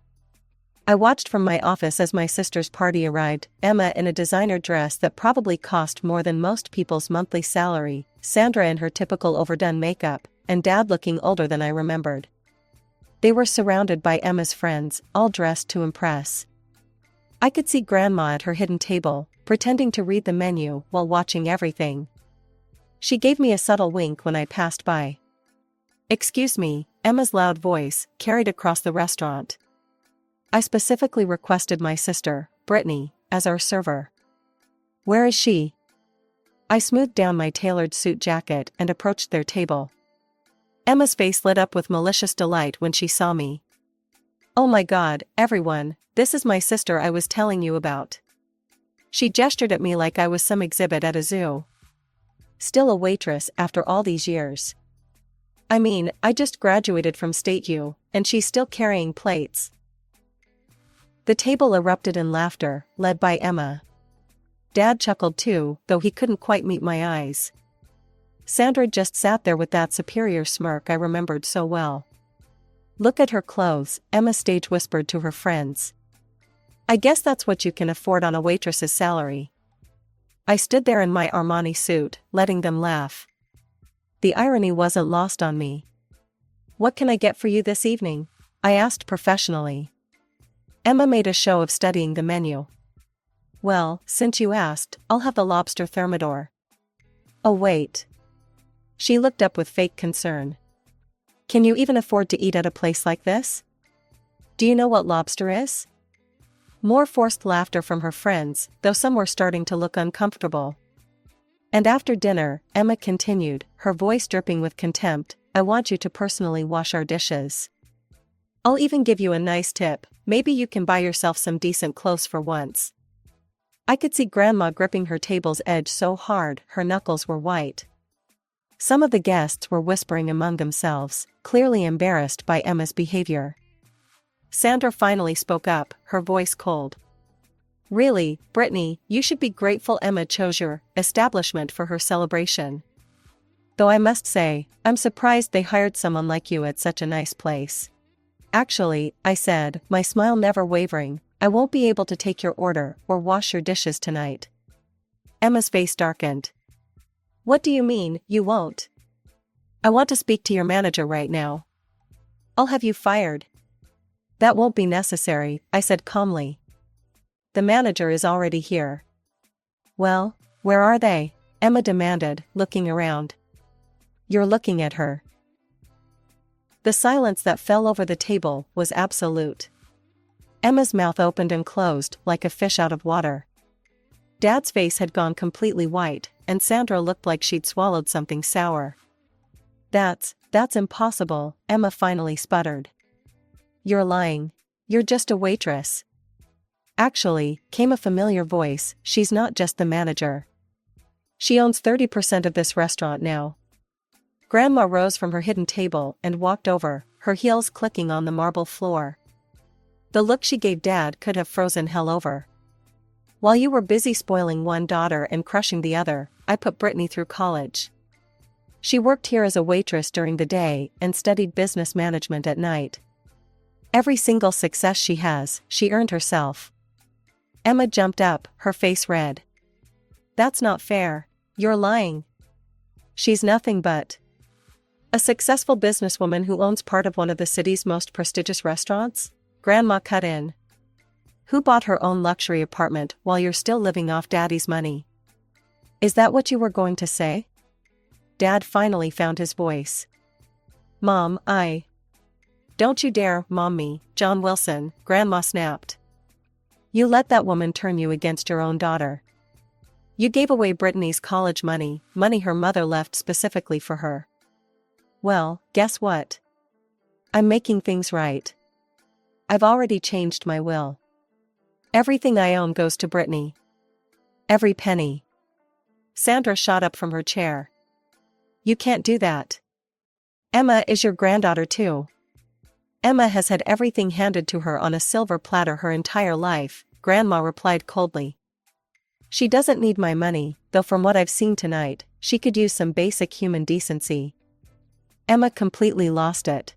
I watched from my office as my sister's party arrived, Emma in a designer dress that probably cost more than most people's monthly salary, Sandra in her typical overdone makeup, and Dad looking older than I remembered. They were surrounded by Emma's friends, all dressed to impress. I could see Grandma at her hidden table, pretending to read the menu while watching everything. She gave me a subtle wink when I passed by. Excuse me, Emma's loud voice carried across the restaurant. I specifically requested my sister, Brittany, as our server. Where is she? I smoothed down my tailored suit jacket and approached their table. Emma's face lit up with malicious delight when she saw me. Oh my God, everyone, this is my sister I was telling you about. She gestured at me like I was some exhibit at a zoo. Still a waitress after all these years. I mean, I just graduated from State U, and she's still carrying plates. The table erupted in laughter, led by Emma. Dad chuckled too, though he couldn't quite meet my eyes. Sandra just sat there with that superior smirk I remembered so well. Look at her clothes, Emma stage whispered to her friends. I guess that's what you can afford on a waitress's salary. I stood there in my Armani suit, letting them laugh. The irony wasn't lost on me. What can I get for you this evening? I asked professionally. Emma made a show of studying the menu. Well, since you asked, I'll have the lobster thermidor. Oh wait. She looked up with fake concern. Can you even afford to eat at a place like this? Do you know what lobster is? More forced laughter from her friends, though some were starting to look uncomfortable. And after dinner, Emma continued, her voice dripping with contempt, I want you to personally wash our dishes. I'll even give you a nice tip, maybe you can buy yourself some decent clothes for once. I could see Grandma gripping her table's edge so hard her knuckles were white. Some of the guests were whispering among themselves, clearly embarrassed by Emma's behavior. Sandra finally spoke up, her voice cold. Really, Brittany, you should be grateful Emma chose your establishment for her celebration. Though I must say, I'm surprised they hired someone like you at such a nice place. Actually, I said, my smile never wavering, I won't be able to take your order or wash your dishes tonight. Emma's face darkened. What do you mean, you won't? I want to speak to your manager right now. I'll have you fired. That won't be necessary, I said calmly. The manager is already here. Well, where are they? Emma demanded, looking around. You're looking at her. The silence that fell over the table was absolute. Emma's mouth opened and closed like a fish out of water. Dad's face had gone completely white, and Sandra looked like she'd swallowed something sour. That's impossible, Emma finally sputtered. You're lying. You're just a waitress. Actually, came a familiar voice, she's not just the manager. She owns 30% of this restaurant now. Grandma rose from her hidden table and walked over, her heels clicking on the marble floor. The look she gave Dad could have frozen hell over. While you were busy spoiling one daughter and crushing the other, I put Brittany through college. She worked here as a waitress during the day and studied business management at night. Every single success she has, she earned herself. Emma jumped up, her face red. That's not fair. You're lying. She's nothing but a successful businesswoman who owns part of one of the city's most prestigious restaurants? Grandma cut in. Who bought her own luxury apartment while you're still living off Daddy's money? Is that what you were going to say? Dad finally found his voice. Mom, Don't you dare, Mom me, John Wilson, Grandma snapped. You let that woman turn you against your own daughter. You gave away Brittany's college money her mother left specifically for her. Well, guess what? I'm making things right. I've already changed my will. Everything I own goes to Brittany. Every penny. Sandra shot up from her chair. You can't do that. Emma is your granddaughter too. Emma has had everything handed to her on a silver platter her entire life, Grandma replied coldly. She doesn't need my money, though from what I've seen tonight, she could use some basic human decency. Emma completely lost it.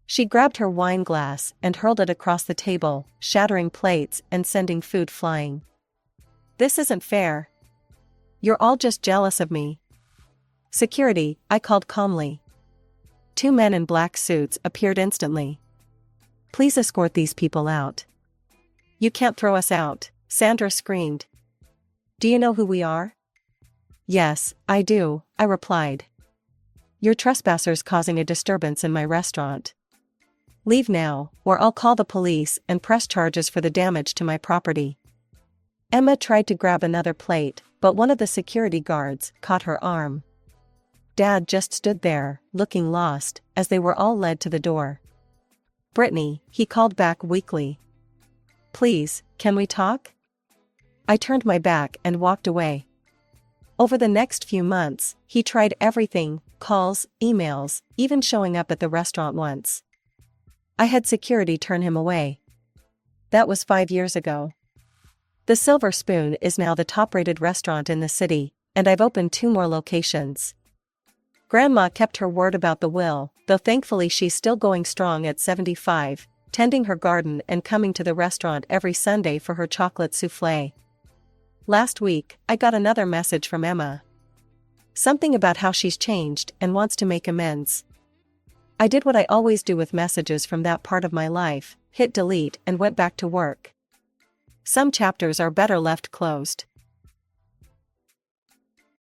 She grabbed her wine glass and hurled it across the table, shattering plates and sending food flying. This isn't fair. You're all just jealous of me. Security, I called calmly. 2 men in black suits appeared instantly. Please escort these people out. You can't throw us out, Sandra screamed. Do you know who we are? Yes, I do, I replied. You're trespassers causing a disturbance in my restaurant. Leave now, or I'll call the police and press charges for the damage to my property. Emma tried to grab another plate, but one of the security guards caught her arm. Dad just stood there, looking lost, as they were all led to the door. Brittany, he called back weakly. Please, can we talk? I turned my back and walked away. Over the next few months, he tried everything, calls, emails, even showing up at the restaurant once. I had security turn him away. That was 5 years ago. The Silver Spoon is now the top-rated restaurant in the city, and I've opened 2 more locations. Grandma kept her word about the will, though thankfully she's still going strong at 75, tending her garden and coming to the restaurant every Sunday for her chocolate soufflé. Last week, I got another message from Emma. Something about how she's changed and wants to make amends. I did what I always do with messages from that part of my life, hit delete and went back to work. Some chapters are better left closed.